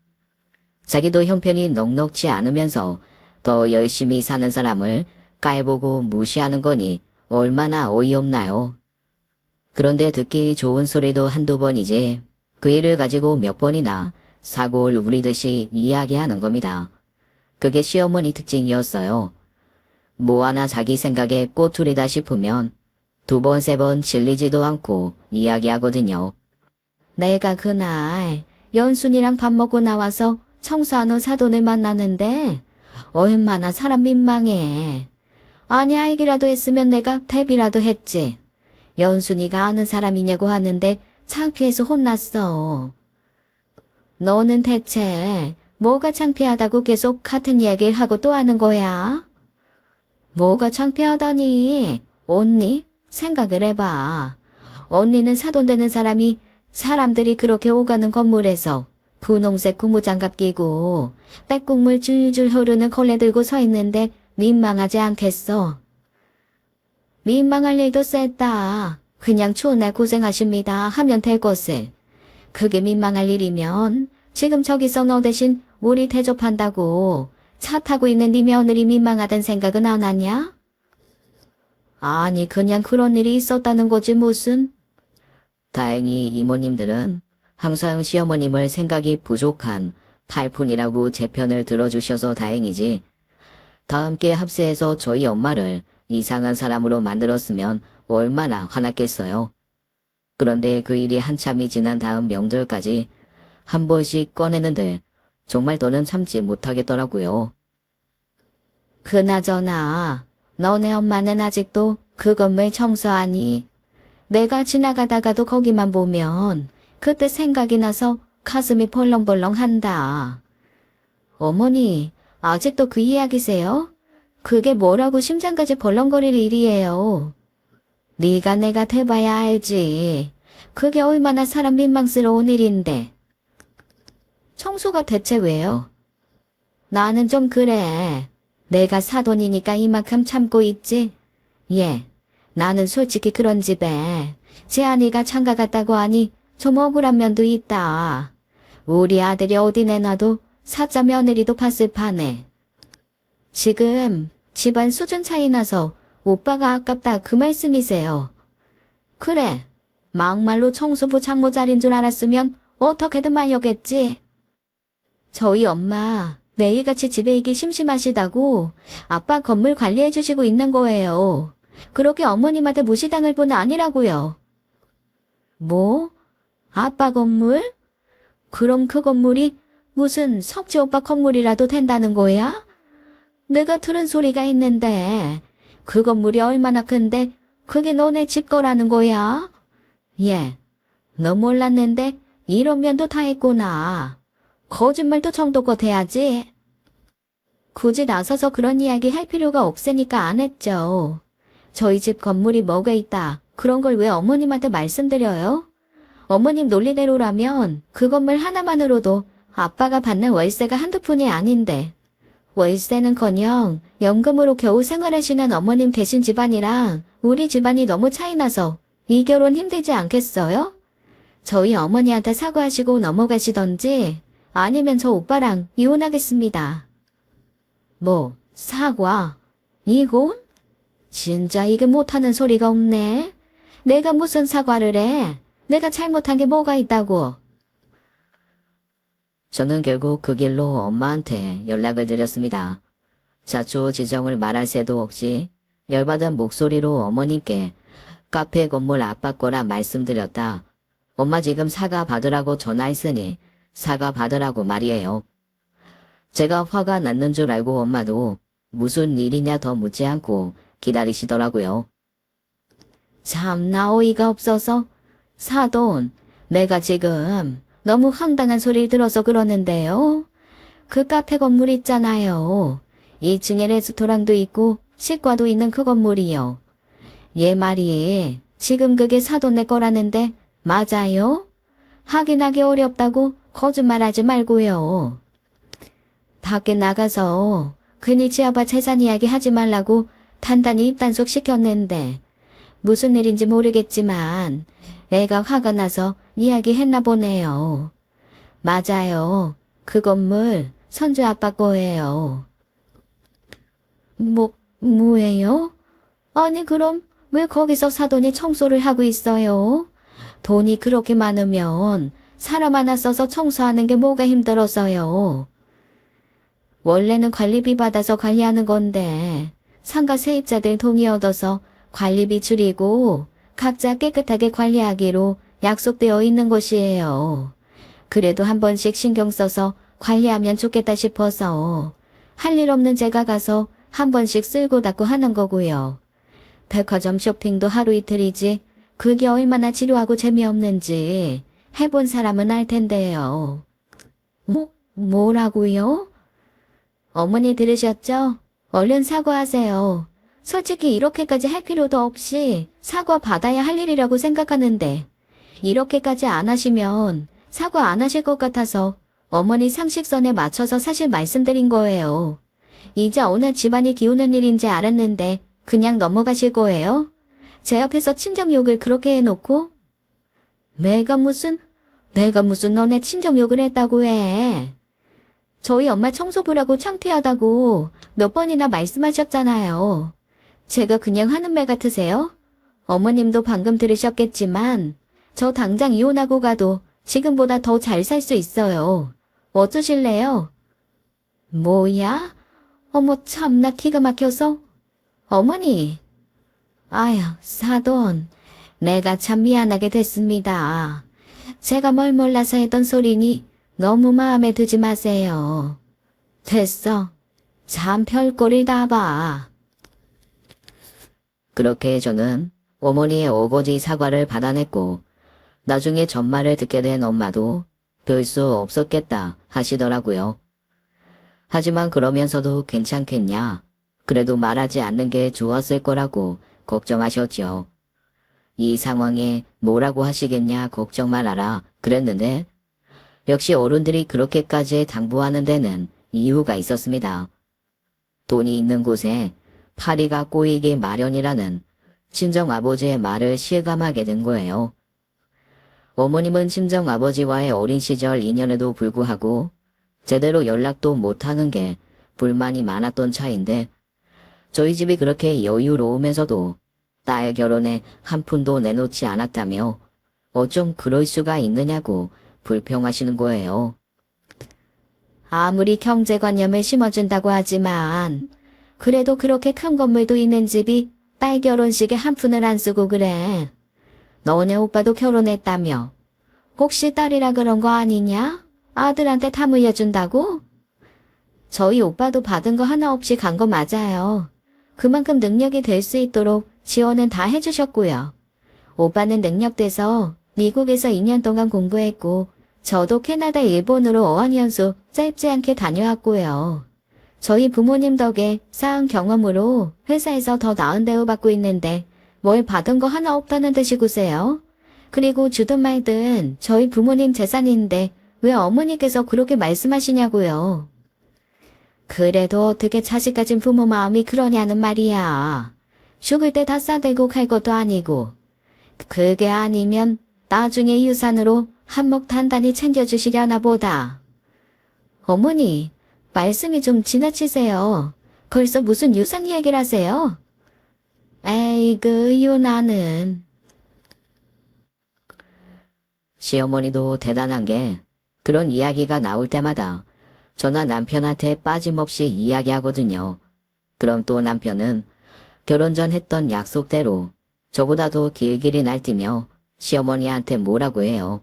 자기도 형편이 넉넉지 않으면서 더 열심히 사는 사람을 깔보고 무시하는 거니 얼마나 어이없나요? 그런데 듣기 좋은 소리도 한두 번이지 그 일을 가지고 몇 번이나 사골 우리듯이 이야기하는 겁니다. 그게 시어머니 특징이었어요. 뭐 하나 자기 생각에 꼬투리다 싶으면 두 번, 세 번 질리지도 않고 이야기하거든요. 내가 그날 연순이랑 밥 먹고 나와서 청소하는 사돈을 만났는데 얼마나 사람 민망해. 아니 알기라도 했으면 내가 대비라도 했지. 연순이가 아는 사람이냐고 하는데 창피해서 혼났어. 너는 대체 뭐가 창피하다고 계속 같은 이야기를 하고 또 하는 거야? 뭐가 창피하다니? 언니? 생각을 해봐. 언니는 사돈 되는 사람이 사람들이 그렇게 오가는 건물에서 분홍색 고무장갑 끼고 빼국물 줄줄 흐르는 걸레 들고 서 있는데 민망하지 않겠어? 민망할 일도 셌다. 그냥 추운 날 고생하십니다 하면 될 것을. 그게 민망할 일이면 지금 저기서 너 대신 우리 대접한다고 차 타고 있는 네 며느리 민망하단 생각은 안 하냐? 아니 그냥 그런 일이 있었다는 거지 무슨. 다행히 이모님들은 항상 시어머님을 생각이 부족한 탈푼이라고 제 편을 들어주셔서 다행이지. 다 함께 합세해서 저희 엄마를 이상한 사람으로 만들었으면 얼마나 화났겠어요. 그런데 그 일이 한참이 지난 다음 명절까지 한 번씩 꺼내는데 정말 더는 참지 못하겠더라고요. 그나저나 너네 엄마는 아직도 그 건물 청소하니 내가 지나가다가도 거기만 보면 그때 생각이 나서 가슴이 벌렁벌렁한다. 어머니, 아직도 그 이야기세요? 그게 뭐라고 심장까지 벌렁거릴 일이에요. 네가 내가 돼봐야 알지. 그게 얼마나 사람 민망스러운 일인데. 청소가 대체 왜요? 나는 좀 그래. 내가 사돈이니까 이만큼 참고 있지. 예, 나는 솔직히 그런 집에 재한이가 장가 갔다고 하니 좀 억울한 면도 있다. 우리 아들이 어디 내놔도 사자 며느리도 봤을 판에. 지금 집안 수준 차이 나서 오빠가 아깝다 그 말씀이세요. 그래, 막말로 청소부 장모 자리인 줄 알았으면 어떻게든 말려겠지. 저희 엄마 매일같이 집에 있기 심심하시다고 아빠 건물 관리해 주시고 있는 거예요. 그렇게 어머님한테 무시당할 분 아니라고요. 뭐? 아빠 건물? 그럼 그 건물이 무슨 석지 오빠 건물이라도 된다는 거야? 내가 들은 소리가 있는데 그 건물이 얼마나 큰데 그게 너네 집 거라는 거야? 예, 너 몰랐는데 이런 면도 다 있구나. 거짓말도 정도껏 해야지. 굳이 나서서 그런 이야기 할 필요가 없으니까 안 했죠. 저희 집 건물이 뭐가 있다. 그런 걸 왜 어머님한테 말씀드려요? 어머님 논리대로라면 그 건물 하나만으로도 아빠가 받는 월세가 한두 푼이 아닌데 월세는커녕 연금으로 겨우 생활하시는 어머님 계신 집안이랑 우리 집안이 너무 차이나서 이 결혼 힘들지 않겠어요? 저희 어머니한테 사과하시고 넘어가시던지 아니면 저 오빠랑 이혼하겠습니다. 뭐 사과? 이혼? 진짜 이게 못하는 소리가 없네. 내가 무슨 사과를 해? 내가 잘못한 게 뭐가 있다고. 저는 결국 그 길로 엄마한테 연락을 드렸습니다. 자초지정을 말할 새도 없이 열받은 목소리로 어머님께 카페 건물 아빠 거라 말씀드렸다. 엄마 지금 사과 받으라고 전화했으니 사과 받으라고 말이에요. 제가 화가 났는 줄 알고 엄마도 무슨 일이냐 더 묻지 않고 기다리시더라고요. 참나 어이가 없어서 사돈, 내가 지금 너무 황당한 소리를 들어서 그러는데요. 그 카페 건물 있잖아요. 2층에 레스토랑도 있고 식과도 있는 그 건물이요. 얘 말이 지금 그게 사돈네 거라는데 맞아요? 확인하기 어렵다고 거짓말하지 말고요. 밖에 나가서 괜히 지아빠 재산 이야기 하지 말라고 단단히 입단속 시켰는데 무슨 일인지 모르겠지만 애가 화가 나서 이야기했나 보네요. 맞아요. 그 건물 선주 아빠 거예요. 뭐예요? 아니 그럼 왜 거기서 사돈이 청소를 하고 있어요? 돈이 그렇게 많으면 사람 하나 써서 청소하는 게 뭐가 힘들어서요. 원래는 관리비 받아서 관리하는 건데 상가 세입자들 동의 얻어서 관리비 줄이고 각자 깨끗하게 관리하기로 약속되어 있는 것이에요. 그래도 한 번씩 신경 써서 관리하면 좋겠다 싶어서 할 일 없는 제가 가서 한 번씩 쓸고 닦고 하는 거고요. 백화점 쇼핑도 하루 이틀이지 그게 얼마나 지루하고 재미없는지 해본 사람은 알 텐데요. 뭐라고요? 어머니 들으셨죠? 얼른 사과하세요. 솔직히 이렇게까지 할 필요도 없이 사과 받아야 할 일이라고 생각하는데 이렇게까지 안 하시면 사과 안 하실 것 같아서 어머니 상식선에 맞춰서 사실 말씀드린 거예요. 이제 어느 집안이 기우는 일인지 알았는데 그냥 넘어가실 거예요? 제 옆에서 친정욕을 그렇게 해놓고? 내가 무슨 너네 친정욕을 했다고 해. 저희 엄마 청소부라고 창피하다고 몇 번이나 말씀하셨잖아요. 제가 그냥 하는 말 같으세요? 어머님도 방금 들으셨겠지만 저 당장 이혼하고 가도 지금보다 더 잘 살 수 있어요. 어쩌실래요? 뭐야? 어머 참나 기가 막혀서. 어머니. 아휴 사돈. 내가 참 미안하게 됐습니다. 제가 뭘 몰라서 했던 소리니 너무 마음에 드지 마세요. 됐어. 참 별꼴을 다 봐. 그렇게 저는 어머니의 어거지 사과를 받아냈고 나중에 전말을 듣게 된 엄마도 별 수 없었겠다 하시더라고요. 하지만 그러면서도 괜찮겠냐? 그래도 말하지 않는 게 좋았을 거라고 걱정하셨죠. 이 상황에 뭐라고 하시겠냐 걱정 말아라 그랬는데 역시 어른들이 그렇게까지 당부하는 데는 이유가 있었습니다. 돈이 있는 곳에 파리가 꼬이기 마련이라는 친정아버지의 말을 실감하게 된 거예요. 어머님은 친정아버지와의 어린 시절 인연에도 불구하고 제대로 연락도 못하는 게 불만이 많았던 차인데 저희 집이 그렇게 여유로우면서도 딸 결혼에 한 푼도 내놓지 않았다며 어쩜 그럴 수가 있느냐고 불평하시는 거예요. 아무리 경제관념을 심어준다고 하지만 그래도 그렇게 큰 건물도 있는 집이 딸 결혼식에 한 푼을 안 쓰고 그래. 너네 오빠도 결혼했다며. 혹시 딸이라 그런 거 아니냐? 아들한테 다 물려준다고? 저희 오빠도 받은 거 하나 없이 간 거 맞아요. 그만큼 능력이 될 수 있도록 지원은 다 해주셨고요. 오빠는 능력돼서 미국에서 2년 동안 공부했고 저도 캐나다, 일본으로 어학연수 짧지 않게 다녀왔고요. 저희 부모님 덕에 쌓은 경험으로 회사에서 더 나은 대우 받고 있는데 뭘 받은 거 하나 없다는 듯이 구세요. 그리고 주든 말든 저희 부모님 재산인데 왜 어머니께서 그렇게 말씀하시냐고요. 그래도 어떻게 자식 가진 부모 마음이 그러냐는 말이야. 죽을 때 다 싸들고 갈 것도 아니고. 그게 아니면 나중에 유산으로 한몫 단단히 챙겨주시려나 보다. 어머니, 말씀이 좀 지나치세요. 벌써 무슨 유산 얘기를 하세요? 에이그 유나는. 시어머니도 대단한 게 그런 이야기가 나올 때마다 저나 남편한테 빠짐없이 이야기하거든요. 그럼 또 남편은 결혼 전 했던 약속대로 저보다도 길길이 날뛰며 시어머니한테 뭐라고 해요.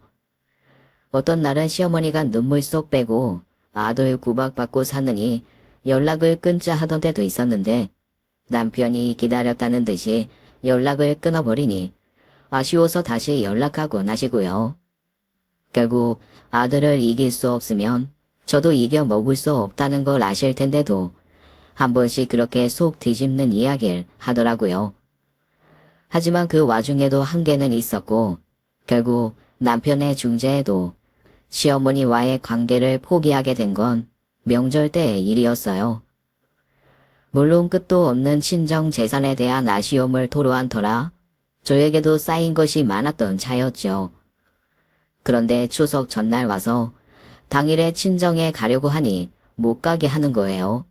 어떤 날은 시어머니가 눈물 쏙 빼고 아들 구박받고 사느니 연락을 끊자 하던 때도 있었는데 남편이 기다렸다는 듯이 연락을 끊어버리니 아쉬워서 다시 연락하곤 하시고요. 결국 아들을 이길 수 없으면 저도 이겨 먹을 수 없다는 걸 아실 텐데도 한 번씩 그렇게 속 뒤집는 이야기를 하더라고요. 하지만 그 와중에도 한계는 있었고 결국 남편의 중재에도 시어머니와의 관계를 포기하게 된 건 명절 때의 일이었어요. 물론 끝도 없는 친정 재산에 대한 아쉬움을 토로한 터라 저에게도 쌓인 것이 많았던 차였죠. 그런데 추석 전날 와서 당일에 친정에 가려고 하니 못 가게 하는 거예요.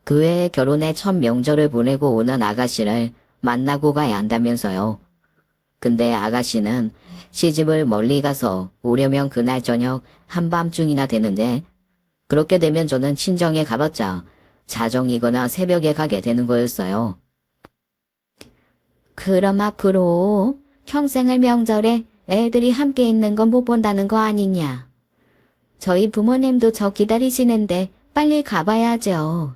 그 해에 결혼의 첫 명절을 보내고 오는 아가씨를 만나고 가야 한다면서요. 근데 아가씨는 시집을 멀리 가서 오려면 그날 저녁 한밤중이나 되는데 그렇게 되면 저는 친정에 가봤자 자정이거나 새벽에 가게 되는 거였어요. 그럼 앞으로 평생을 명절에 애들이 함께 있는 건 못 본다는 거 아니냐. 저희 부모님도 저 기다리시는데 빨리 가봐야죠.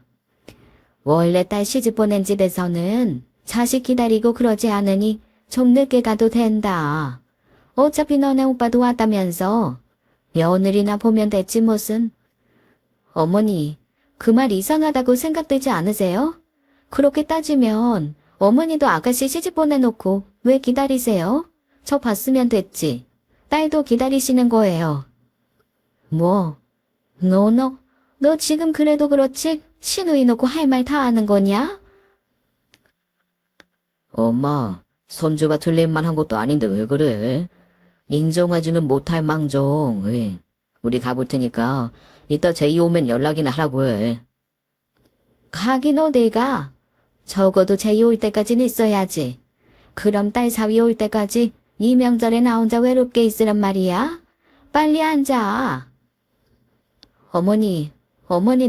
원래 딸 시집 보낸 집에서는 자식 기다리고 그러지 않으니 좀 늦게 가도 된다. 어차피 너네 오빠도 왔다면서 며느리나 보면 됐지 무슨. 어머니, 그 말 이상하다고 생각되지 않으세요? 그렇게 따지면 어머니도 아가씨 시집 보내놓고 왜 기다리세요? 저 봤으면 됐지. 딸도 기다리시는 거예요. 뭐? 너 지금 그래도 그렇지? 시누이 놓고 할 말 다 아는 거냐? 엄마, 손주가 틀린 말 한 것도 아닌데 왜 그래? 인정하지는 못할 망정. 우리 가볼 테니까 이따 제이 오면 연락이나 하라고 해. 가긴 어딜가? 적어도 제이 올 때까지는 있어야지. 그럼 딸 사위 올 때까지 이 명절에 나 혼자 외롭게 있으란 말이야? 빨리 앉아. 어머니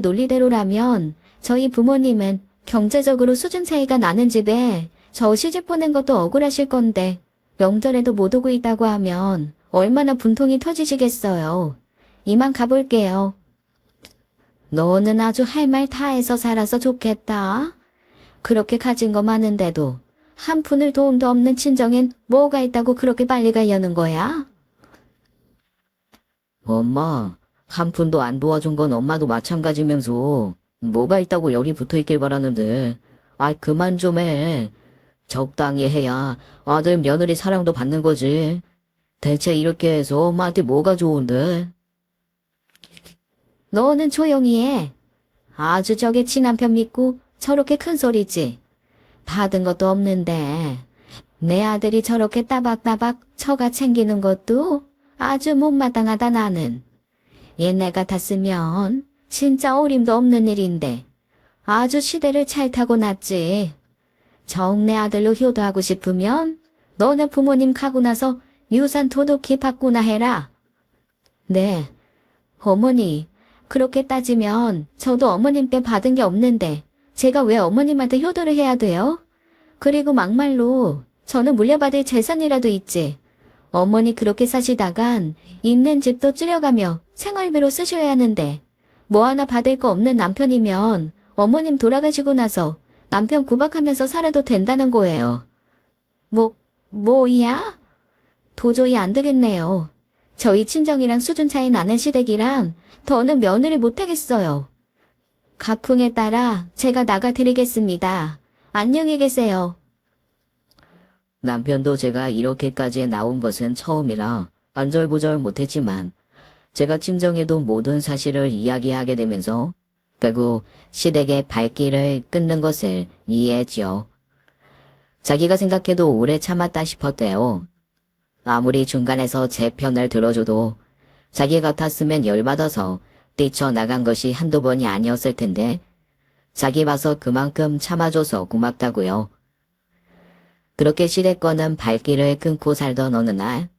논리대로라면 저희 부모님은 경제적으로 수준 차이가 나는 집에 저 시집 보낸 것도 억울하실 건데 명절에도 못 오고 있다고 하면 얼마나 분통이 터지시겠어요. 이만 가볼게요. 너는 아주 할 말 다 해서 살아서 좋겠다. 그렇게 가진 거 많은데도 한 푼을 도움도 없는 친정엔 뭐가 있다고 그렇게 빨리 가려는 거야? 엄마, 한 푼도 안 도와준 건 엄마도 마찬가지면서 뭐가 있다고 열이 붙어있길 바라는데, 아이 그만 좀 해. 적당히 해야 아들 며느리 사랑도 받는 거지. 대체 이렇게 해서 엄마한테 뭐가 좋은데? 너는 조용히 해. 아주 저게 친남편 믿고 저렇게 큰 소리지. 받은 것도 없는데 내 아들이 저렇게 따박따박 처가 챙기는 것도 아주 못마땅하다 나는. 옛날 같았으면 진짜 어림도 없는 일인데 아주 시대를 잘 타고 났지. 정 내 아들로 효도하고 싶으면 너네 부모님 가고 나서 유산 도둑히 받구나 해라. 네, 어머니, 그렇게 따지면 저도 어머님께 받은 게 없는데 제가 왜 어머님한테 효도를 해야 돼요? 그리고 막말로 저는 물려받을 재산이라도 있지. 어머니 그렇게 사시다간 있는 집도 줄여가며 생활비로 쓰셔야 하는데 뭐 하나 받을 거 없는 남편이면 어머님 돌아가시고 나서 남편 구박하면서 살아도 된다는 거예요. 뭐야? 도저히 안 되겠네요. 저희 친정이랑 수준 차이 나는 시댁이랑 더는 며느리 못하겠어요. 가풍에 따라 제가 나가드리겠습니다. 안녕히 계세요. 남편도 제가 이렇게까지 나온 것은 처음이라 안절부절 못했지만 제가 친정에도 모든 사실을 이야기하게 되면서 결국 시댁의 발길을 끊는 것을 이해했지요. 자기가 생각해도 오래 참았다 싶었대요. 아무리 중간에서 제 편을 들어줘도 자기 같았으면 열받아서 뛰쳐나간 것이 한두 번이 아니었을 텐데 자기 봐서 그만큼 참아줘서 고맙다고요. 그렇게 시댁과는 발길을 끊고 살던 어느 날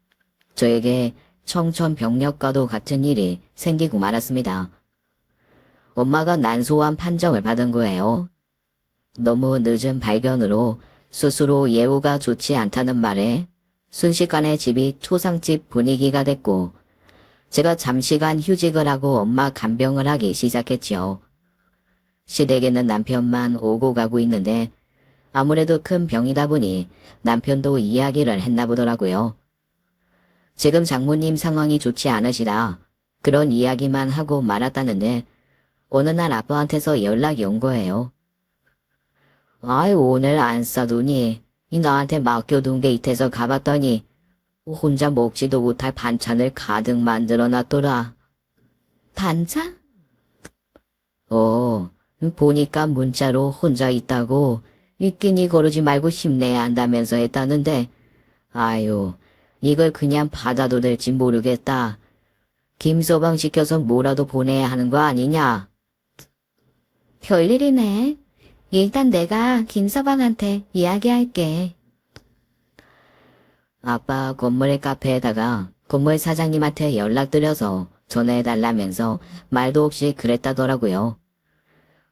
저에게 청천벽력과도 같은 일이 생기고 말았습니다. 엄마가 난소암 판정을 받은 거예요. 너무 늦은 발견으로 스스로 예후가 좋지 않다는 말에 순식간에 집이 초상집 분위기가 됐고 제가 잠시간 휴직을 하고 엄마 간병을 하기 시작했지요. 시댁에는 남편만 오고 가고 있는데 아무래도 큰 병이다 보니 남편도 이야기를 했나 보더라고요. 지금 장모님 상황이 좋지 않으시다 그런 이야기만 하고 말았다는데 어느 날 아빠한테서 연락이 온 거예요. 아이 오늘 안 싸두니 나한테 맡겨둔 게 있어서 가봤더니 혼자 먹지도 못할 반찬을 가득 만들어 놨더라. 반찬? 보니까 문자로 혼자 있다고 끼니 거르지 말고 힘내야 한다면서 했다는데 아유 이걸 그냥 받아도 될지 모르겠다. 김서방 시켜서 뭐라도 보내야 하는 거 아니냐? 별일이네. 일단 내가 김서방한테 이야기할게. 아빠 건물 카페에다가 건물 사장님한테 연락드려서 전화해달라면서 말도 없이 그랬다더라고요.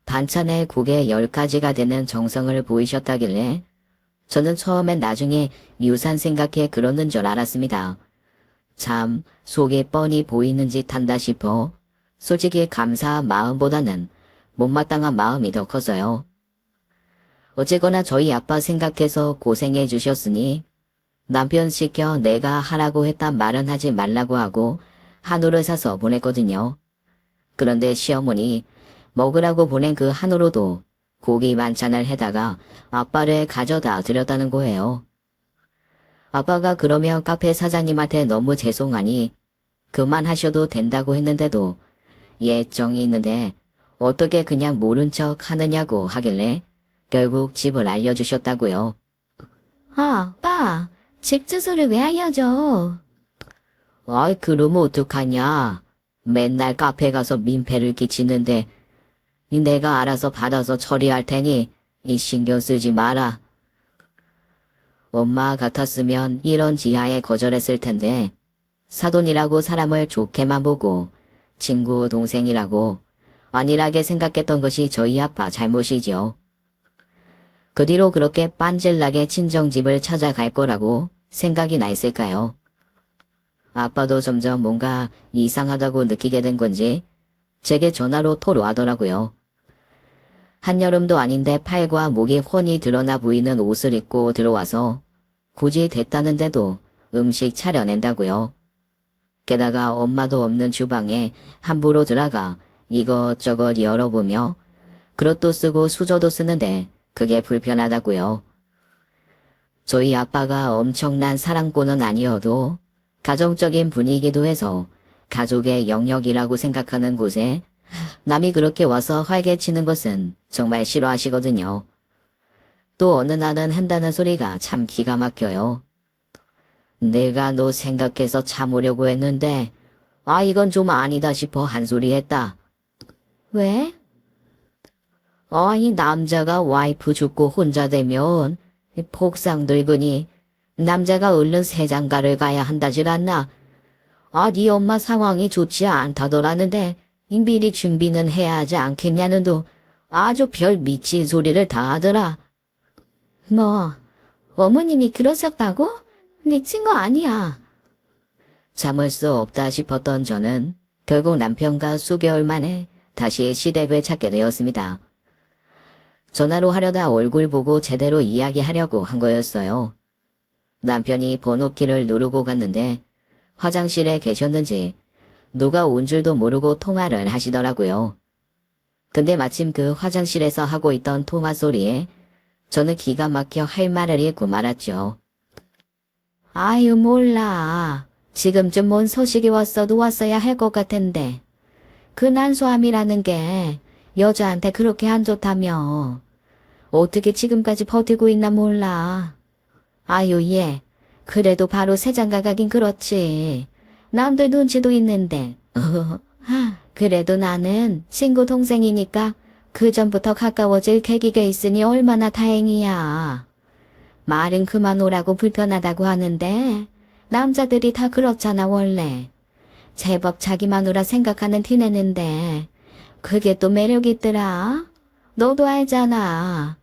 반찬에 국에 10가지가 되는 정성을 보이셨다길래 저는 처음엔 나중에 유산 생각해 그러는 줄 알았습니다. 참 속이 뻔히 보이는 짓 한다 싶어 솔직히 감사한 마음보다는 못마땅한 마음이 더 커서요. 어쨌거나 저희 아빠 생각해서 고생해 주셨으니 남편 시켜 내가 하라고 했단 말은 하지 말라고 하고 한우를 사서 보냈거든요. 그런데 시어머니 먹으라고 보낸 그 한우로도 고기 반찬을 해다가 아빠를 가져다 드렸다는 거예요. 아빠가 그러면 카페 사장님한테 너무 죄송하니 그만하셔도 된다고 했는데도 예정이 있는데 어떻게 그냥 모른 척 하느냐고 하길래 결국 집을 알려주셨다고요. 아빠, 집 주소를 왜 알려줘? 아이 그러면 어떡하냐. 맨날 카페 가서 민폐를 끼치는데 내가 알아서 받아서 처리할 테니 이 신경 쓰지 마라. 엄마 같았으면 이런 지하에 거절했을 텐데 사돈이라고 사람을 좋게만 보고 친구 동생이라고 안일하게 생각했던 것이 저희 아빠 잘못이지요. 그 뒤로 그렇게 빤질나게 친정집을 찾아갈 거라고 생각이 나 있을까요? 아빠도 점점 뭔가 이상하다고 느끼게 된 건지 제게 전화로 토로하더라고요. 한여름도 아닌데 팔과 목이 훤히 드러나 보이는 옷을 입고 들어와서 굳이 됐다는데도 음식 차려낸다고요. 게다가 엄마도 없는 주방에 함부로 들어가 이것저것 열어보며 그릇도 쓰고 수저도 쓰는데 그게 불편하다고요. 저희 아빠가 엄청난 사랑꾼은 아니어도 가정적인 분위기도 해서 가족의 영역이라고 생각하는 곳에 남이 그렇게 와서 활개치는 것은 정말 싫어하시거든요. 또 어느 날은 한다는 소리가 참 기가 막혀요. 내가 너 생각해서 참으려고 했는데 이건 좀 아니다 싶어 한 소리 했다. 왜? 이 남자가 와이프 죽고 혼자 되면 폭상 늙으니 남자가 얼른 세장가를 가야 한다질 않나. 네 엄마 상황이 좋지 않다더라는데 미리 준비는 해야 하지 않겠냐는 도 아주 별 미친 소리를 다 하더라. 뭐, 어머님이 그러셨다고? 미친 거 아니야. 참을 수 없다 싶었던 저는 결국 남편과 수개월 만에 다시 시댁을 찾게 되었습니다. 전화로 하려다 얼굴 보고 제대로 이야기하려고 한 거였어요. 남편이 번호키를 누르고 갔는데 화장실에 계셨는지 누가 온 줄도 모르고 통화를 하시더라고요. 근데 마침 그 화장실에서 하고 있던 통화 소리에 저는 기가 막혀 할 말을 잃고 말았죠. 아유 몰라. 지금쯤 뭔 소식이 왔어도 왔어야 할 것 같은데. 그 난소암이라는 게 여자한테 그렇게 안 좋다며. 어떻게 지금까지 버티고 있나 몰라. 아유 얘. 그래도 바로 세장가 가긴 그렇지. 남들 눈치도 있는데. 그래도 나는 친구 동생이니까 그 전부터 가까워질 계기가 있으니 얼마나 다행이야. 말은 그만 오라고 불편하다고 하는데 남자들이 다 그렇잖아 원래. 제법 자기 마누라 생각하는 티 내는데 그게 또 매력 있더라. 너도 알잖아.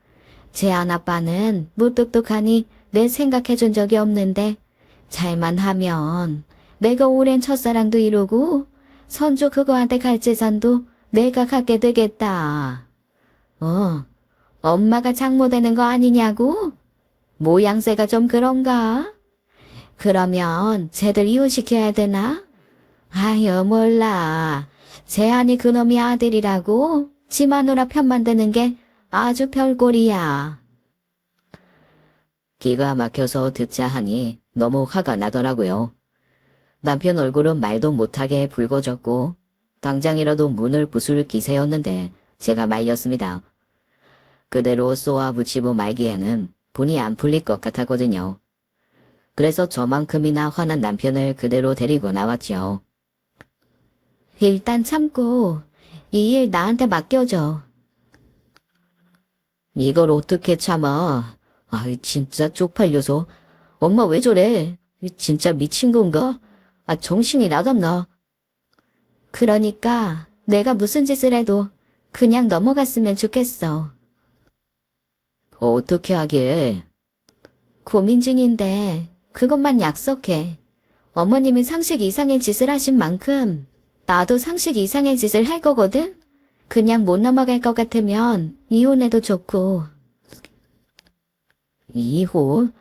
제안 아빠는 무뚝뚝하니 내 생각해준 적이 없는데 잘만 하면 내가 오랜 첫사랑도 이루고 선주 그거한테 갈 재산도 내가 갖게 되겠다. 엄마가 장모 되는 거 아니냐고? 모양새가 좀 그런가? 그러면 쟤들 이혼시켜야 되나? 아유 몰라. 재한이 그놈이 아들이라고 지 마누라 편만 드는 게 아주 별꼴이야. 기가 막혀서 듣자 하니 너무 화가 나더라고요. 남편 얼굴은 말도 못하게 붉어졌고 당장이라도 문을 부술 기세였는데 제가 말렸습니다. 그대로 쏘아붙이고 말기에는 분이 안 풀릴 것 같았거든요. 그래서 저만큼이나 화난 남편을 그대로 데리고 나왔죠. 일단 참고 이 일 나한테 맡겨줘. 이걸 어떻게 참아. 진짜 쪽팔려서. 엄마 왜 저래? 진짜 미친 건가? 정신이 나갔나? 그러니까 내가 무슨 짓을 해도 그냥 넘어갔으면 좋겠어. 어떻게 하게? 고민 중인데 그것만 약속해. 어머님이 상식 이상의 짓을 하신 만큼 나도 상식 이상의 짓을 할 거거든? 그냥 못 넘어갈 것 같으면 이혼해도 좋고. 이혼?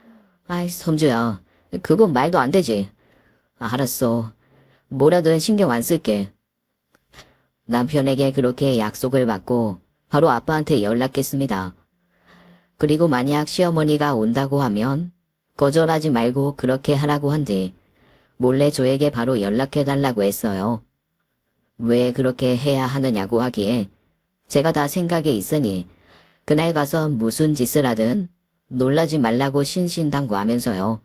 섬주야. 그건 말도 안 되지. 알았어. 뭐라든 신경 안 쓸게. 남편에게 그렇게 약속을 받고 바로 아빠한테 연락했습니다. 그리고 만약 시어머니가 온다고 하면 거절하지 말고 그렇게 하라고 한 뒤 몰래 저에게 바로 연락해달라고 했어요. 왜 그렇게 해야 하느냐고 하기에 제가 다 생각이 있으니 그날 가서 무슨 짓을 하든 놀라지 말라고 신신당부하면서요.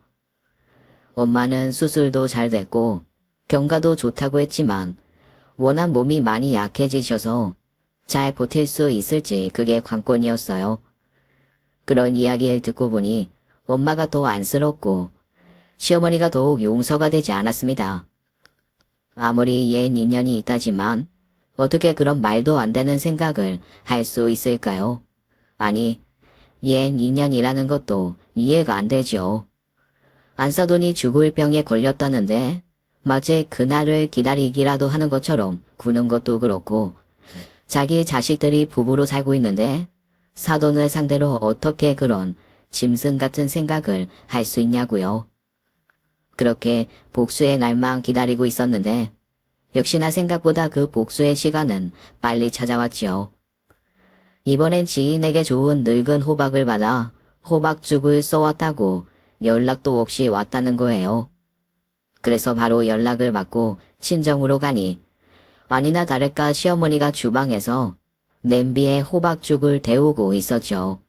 엄마는 수술도 잘 됐고 경과도 좋다고 했지만 워낙 몸이 많이 약해지셔서 잘 버틸 수 있을지 그게 관건이었어요. 그런 이야기를 듣고 보니 엄마가 더 안쓰럽고 시어머니가 더욱 용서가 되지 않았습니다. 아무리 옛 인연이 있다지만 어떻게 그런 말도 안 되는 생각을 할 수 있을까요? 아니, 옛 인연이라는 것도 이해가 안 되죠. 안사돈이 죽을 병에 걸렸다는데 마치 그날을 기다리기라도 하는 것처럼 구는 것도 그렇고 자기 자식들이 부부로 살고 있는데 사돈을 상대로 어떻게 그런 짐승 같은 생각을 할 수 있냐고요. 그렇게 복수의 날만 기다리고 있었는데 역시나 생각보다 그 복수의 시간은 빨리 찾아왔지요. 이번엔 지인에게 좋은 늙은 호박을 받아 호박죽을 써왔다고 연락도 없이 왔다는 거예요. 그래서 바로 연락을 받고 친정으로 가니 아니나 다를까 시어머니가 주방에서 냄비에 호박죽을 데우고 있었죠.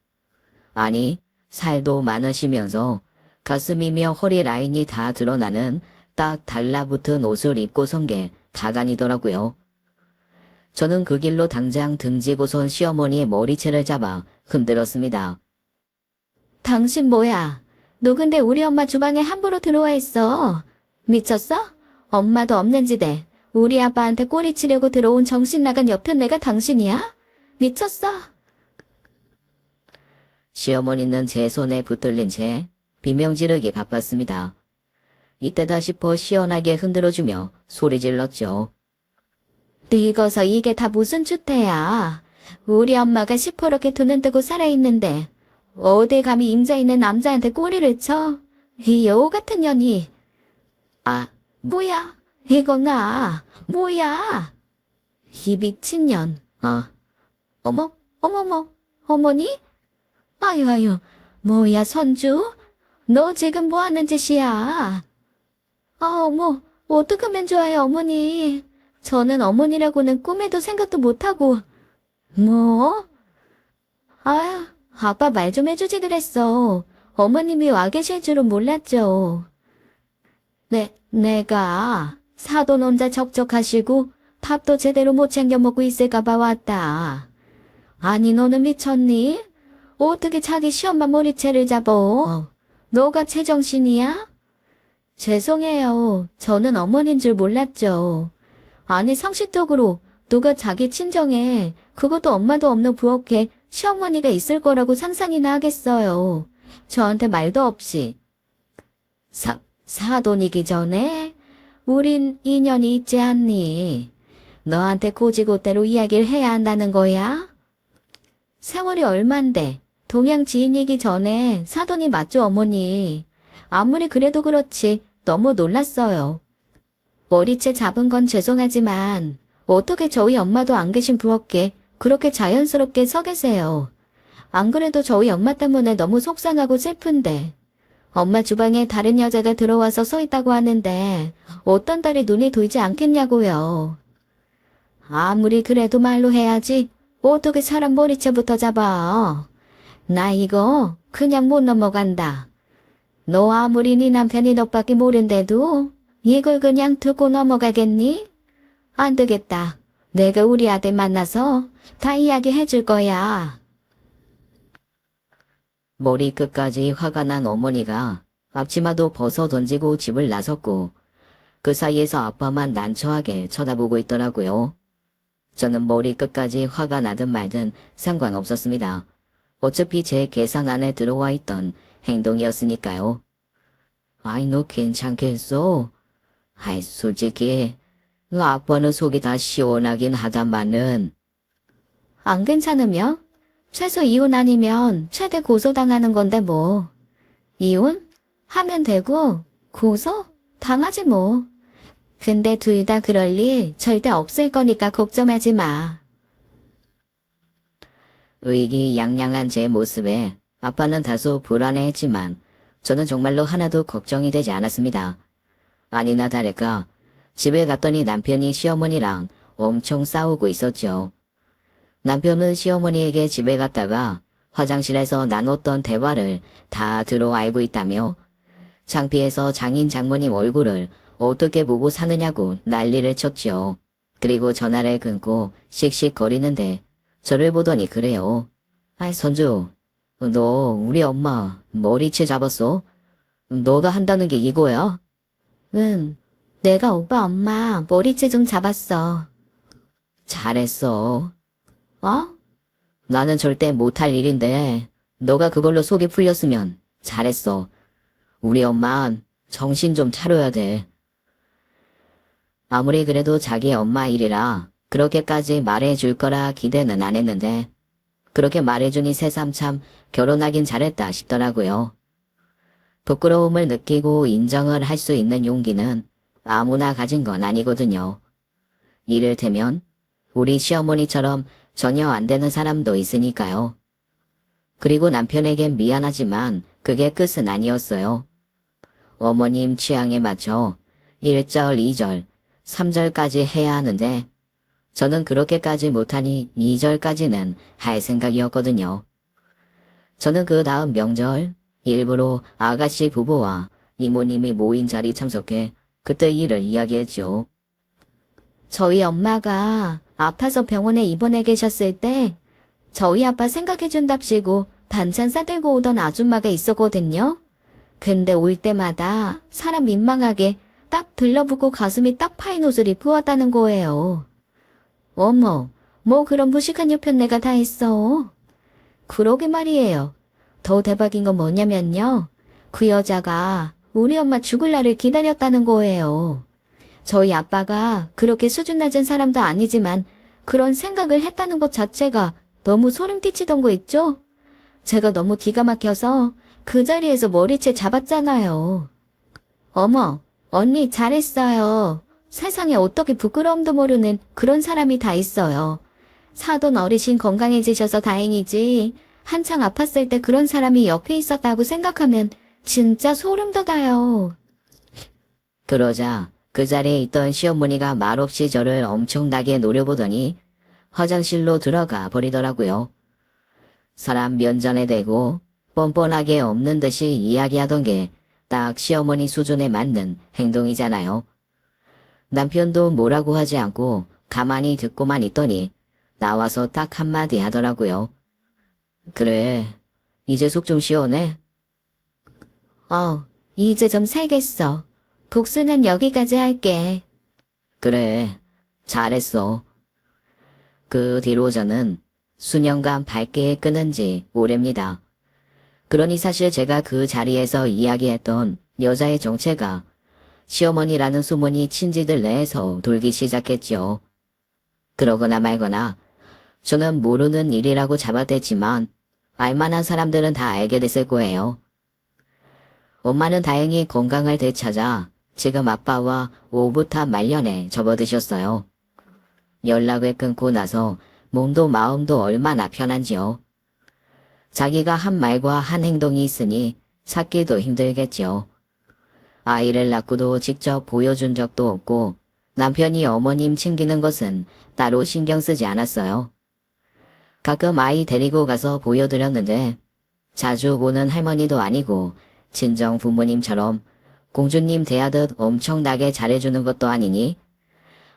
아니, 살도 많으시면서 가슴이며 허리 라인이 다 드러나는 딱 달라붙은 옷을 입고 선 게 다간이더라고요. 저는 그 길로 당장 등지고선 시어머니의 머리채를 잡아 흔들었습니다. 당신 뭐야? 너 근데 우리 엄마 주방에 함부로 들어와 있어. 미쳤어? 엄마도 없는 지대 우리 아빠한테 꼬리 치려고 들어온 정신 나간 옆편 내가 당신이야? 미쳤어? 시어머니는 제 손에 붙들린 채 비명 지르기 바빴습니다. 이때다 싶어 시원하게 흔들어주며 소리 질렀죠. 늙어서 이게 다 무슨 주태야. 우리 엄마가 시퍼렇게 두 눈 뜨고 살아있는데 어디 감히 임자 있는 남자한테 꼬리를 쳐? 이 여우 같은 년이. 아, 뭐야? 이건 뭐야? 이 미친년. 어머머, 어머니? 아유, 뭐야, 선주? 너 지금 뭐 하는 짓이야? 어머, 어떡하면 좋아요, 어머니. 저는 어머니라고는 꿈에도 생각도 못하고. 뭐? 아유, 아빠 말 좀 해주지 그랬어. 어머님이 와 계실 줄은 몰랐죠. 내가 사돈 혼자 적적하시고 밥도 제대로 못 챙겨 먹고 있을까봐 왔다. 아니, 너는 미쳤니? 어떻게 자기 시엄마 머리채를 잡어? 너가 제정신이야? 죄송해요. 저는 어머니인 줄 몰랐죠. 아니, 상식적으로 누가 자기 친정에 그것도 엄마도 없는 부엌에 시어머니가 있을 거라고 상상이나 하겠어요. 저한테 말도 없이. 사돈이기 전에 우린 인연이 있지 않니? 너한테 고지고대로 이야기를 해야 한다는 거야? 세월이 얼만데 동양 지인이기 전에 사돈이 맞죠, 어머니? 아무리 그래도 그렇지 너무 놀랐어요. 머리채 잡은 건 죄송하지만 어떻게 저희 엄마도 안 계신 부엌에 그렇게 자연스럽게 서 계세요. 안 그래도 저희 엄마 때문에 너무 속상하고 슬픈데 엄마 주방에 다른 여자가 들어와서 서 있다고 하는데 어떤 딸이 눈이 돌지 않겠냐고요. 아무리 그래도 말로 해야지 어떻게 사람 머리채부터 잡아. 나 이거 그냥 못 넘어간다. 너 아무리 네 남편이 너밖에 모른데도 이걸 그냥 두고 넘어가겠니? 안 되겠다. 내가 우리 아들 만나서 다 이야기해 줄 거야. 머리 끝까지 화가 난 어머니가 앞치마도 벗어 던지고 집을 나섰고 그 사이에서 아빠만 난처하게 쳐다보고 있더라고요. 저는 머리 끝까지 화가 나든 말든 상관없었습니다. 어차피 제 계산 안에 들어와 있던 행동이었으니까요. 아이, 너 괜찮겠어? 아이, 솔직히 아빠는 속이 다 시원하긴 하다마는. 안 괜찮으며? 최소 이혼 아니면 최대 고소당하는 건데 뭐. 이혼? 하면 되고 고소? 당하지 뭐. 근데 둘 다 그럴 일 절대 없을 거니까 걱정하지 마. 의기양양한 제 모습에 아빠는 다소 불안해했지만 저는 정말로 하나도 걱정이 되지 않았습니다. 아니나 다를까 집에 갔더니 남편이 시어머니랑 엄청 싸우고 있었죠. 남편은 시어머니에게 집에 갔다가 화장실에서 나눴던 대화를 다 들어 알고 있다며 창피해서 장인 장모님 얼굴을 어떻게 보고 사느냐고 난리를 쳤죠. 그리고 전화를 끊고 씩씩거리는데 저를 보더니 그래요. 아이, 선주, 너 우리 엄마 머리채 잡았어? 너가 한다는 게 이거야? 응, 내가 오빠 엄마 머리채 좀 잡았어. 잘했어. 어? 나는 절대 못할 일인데 너가 그걸로 속이 풀렸으면 잘했어. 우리 엄마 정신 좀 차려야 돼. 아무리 그래도 자기 엄마 일이라 그렇게까지 말해줄 거라 기대는 안 했는데 그렇게 말해주니 새삼 참 결혼하긴 잘했다 싶더라고요. 부끄러움을 느끼고 인정을 할 수 있는 용기는 아무나 가진 건 아니거든요. 이를테면 우리 시어머니처럼 전혀 안 되는 사람도 있으니까요. 그리고 남편에겐 미안하지만 그게 끝은 아니었어요. 어머님 취향에 맞춰 1절, 2절, 3절까지 해야 하는데 저는 그렇게까지 못하니 2절까지는 할 생각이었거든요. 저는 그 다음 명절 일부러 아가씨 부부와 이모님이 모인 자리 참석해 그때 일을 이야기했죠. 저희 엄마가 아파서 병원에 입원해 계셨을 때 저희 아빠 생각해준답시고 반찬 싸들고 오던 아줌마가 있었거든요. 근데 올 때마다 사람 민망하게 딱 들러붙고 가슴이 딱 파인 옷을 입고 왔다는 거예요. 어머, 뭐 그런 무식한 여편네가 다 있어. 그러게 말이에요. 더 대박인 건 뭐냐면요. 그 여자가 우리 엄마 죽을 날을 기다렸다는 거예요. 저희 아빠가 그렇게 수준 낮은 사람도 아니지만 그런 생각을 했다는 것 자체가 너무 소름 끼치던 거 있죠? 제가 너무 기가 막혀서 그 자리에서 머리채 잡았잖아요. 어머, 언니 잘했어요. 세상에 어떻게 부끄러움도 모르는 그런 사람이 다 있어요. 사돈 어르신 건강해지셔서 다행이지. 한창 아팠을 때 그런 사람이 옆에 있었다고 생각하면 진짜 소름 돋아요. 그러자 그 자리에 있던 시어머니가 말없이 저를 엄청나게 노려보더니 화장실로 들어가 버리더라고요. 사람 면전에 대고 뻔뻔하게 없는 듯이 이야기하던 게 딱 시어머니 수준에 맞는 행동이잖아요. 남편도 뭐라고 하지 않고 가만히 듣고만 있더니 나와서 딱 한마디 하더라고요. 그래, 이제 속 좀 시원해? 이제 좀 살겠어. 복수는 여기까지 할게. 그래, 잘했어. 그 뒤로 저는 수년간 밝게 끊은 지 오래입니다. 그러니 사실 제가 그 자리에서 이야기했던 여자의 정체가 시어머니라는 소문이 친지들 내에서 돌기 시작했죠. 그러거나 말거나 저는 모르는 일이라고 잡아댔지만 알만한 사람들은 다 알게 됐을 거예요. 엄마는 다행히 건강을 되찾아 지금 아빠와 오붓한 말년에 접어드셨어요. 연락을 끊고 나서 몸도 마음도 얼마나 편한지요. 자기가 한 말과 한 행동이 있으니 찾기도 힘들겠지요. 아이를 낳고도 직접 보여준 적도 없고 남편이 어머님 챙기는 것은 따로 신경 쓰지 않았어요. 가끔 아이 데리고 가서 보여드렸는데 자주 보는 할머니도 아니고 친정 부모님처럼 공주님 대하듯 엄청나게 잘해주는 것도 아니니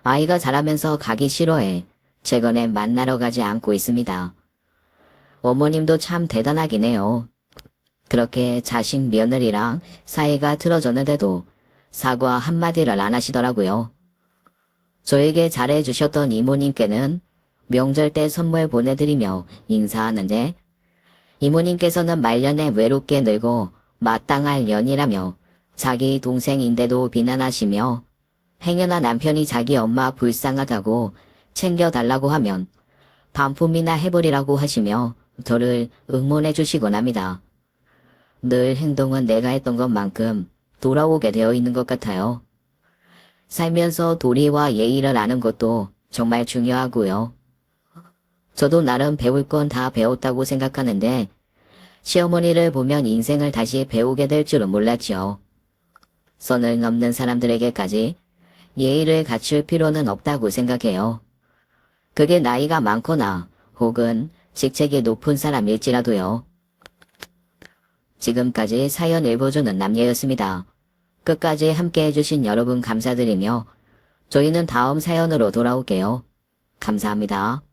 아이가 자라면서 가기 싫어해 최근에 만나러 가지 않고 있습니다. 어머님도 참 대단하긴 해요. 그렇게 자식 며느리랑 사이가 틀어졌는데도 사과 한마디를 안 하시더라고요. 저에게 잘해주셨던 이모님께는 명절 때 선물 보내드리며 인사하는데 이모님께서는 말년에 외롭게 늙고 마땅할 년이라며 자기 동생인데도 비난하시며 행여나 남편이 자기 엄마 불쌍하다고 챙겨달라고 하면 반품이나 해버리라고 하시며 저를 응원해 주시곤 합니다. 늘 행동은 내가 했던 것만큼 돌아오게 되어 있는 것 같아요. 살면서 도리와 예의를 아는 것도 정말 중요하고요. 저도 나름 배울 건 다 배웠다고 생각하는데 시어머니를 보면 인생을 다시 배우게 될 줄은 몰랐죠. 선을 넘는 사람들에게까지 예의를 갖출 필요는 없다고 생각해요. 그게 나이가 많거나 혹은 직책이 높은 사람일지라도요. 지금까지 사연 읽어주는 남예였습니다. 끝까지 함께 해주신 여러분 감사드리며 저희는 다음 사연으로 돌아올게요. 감사합니다.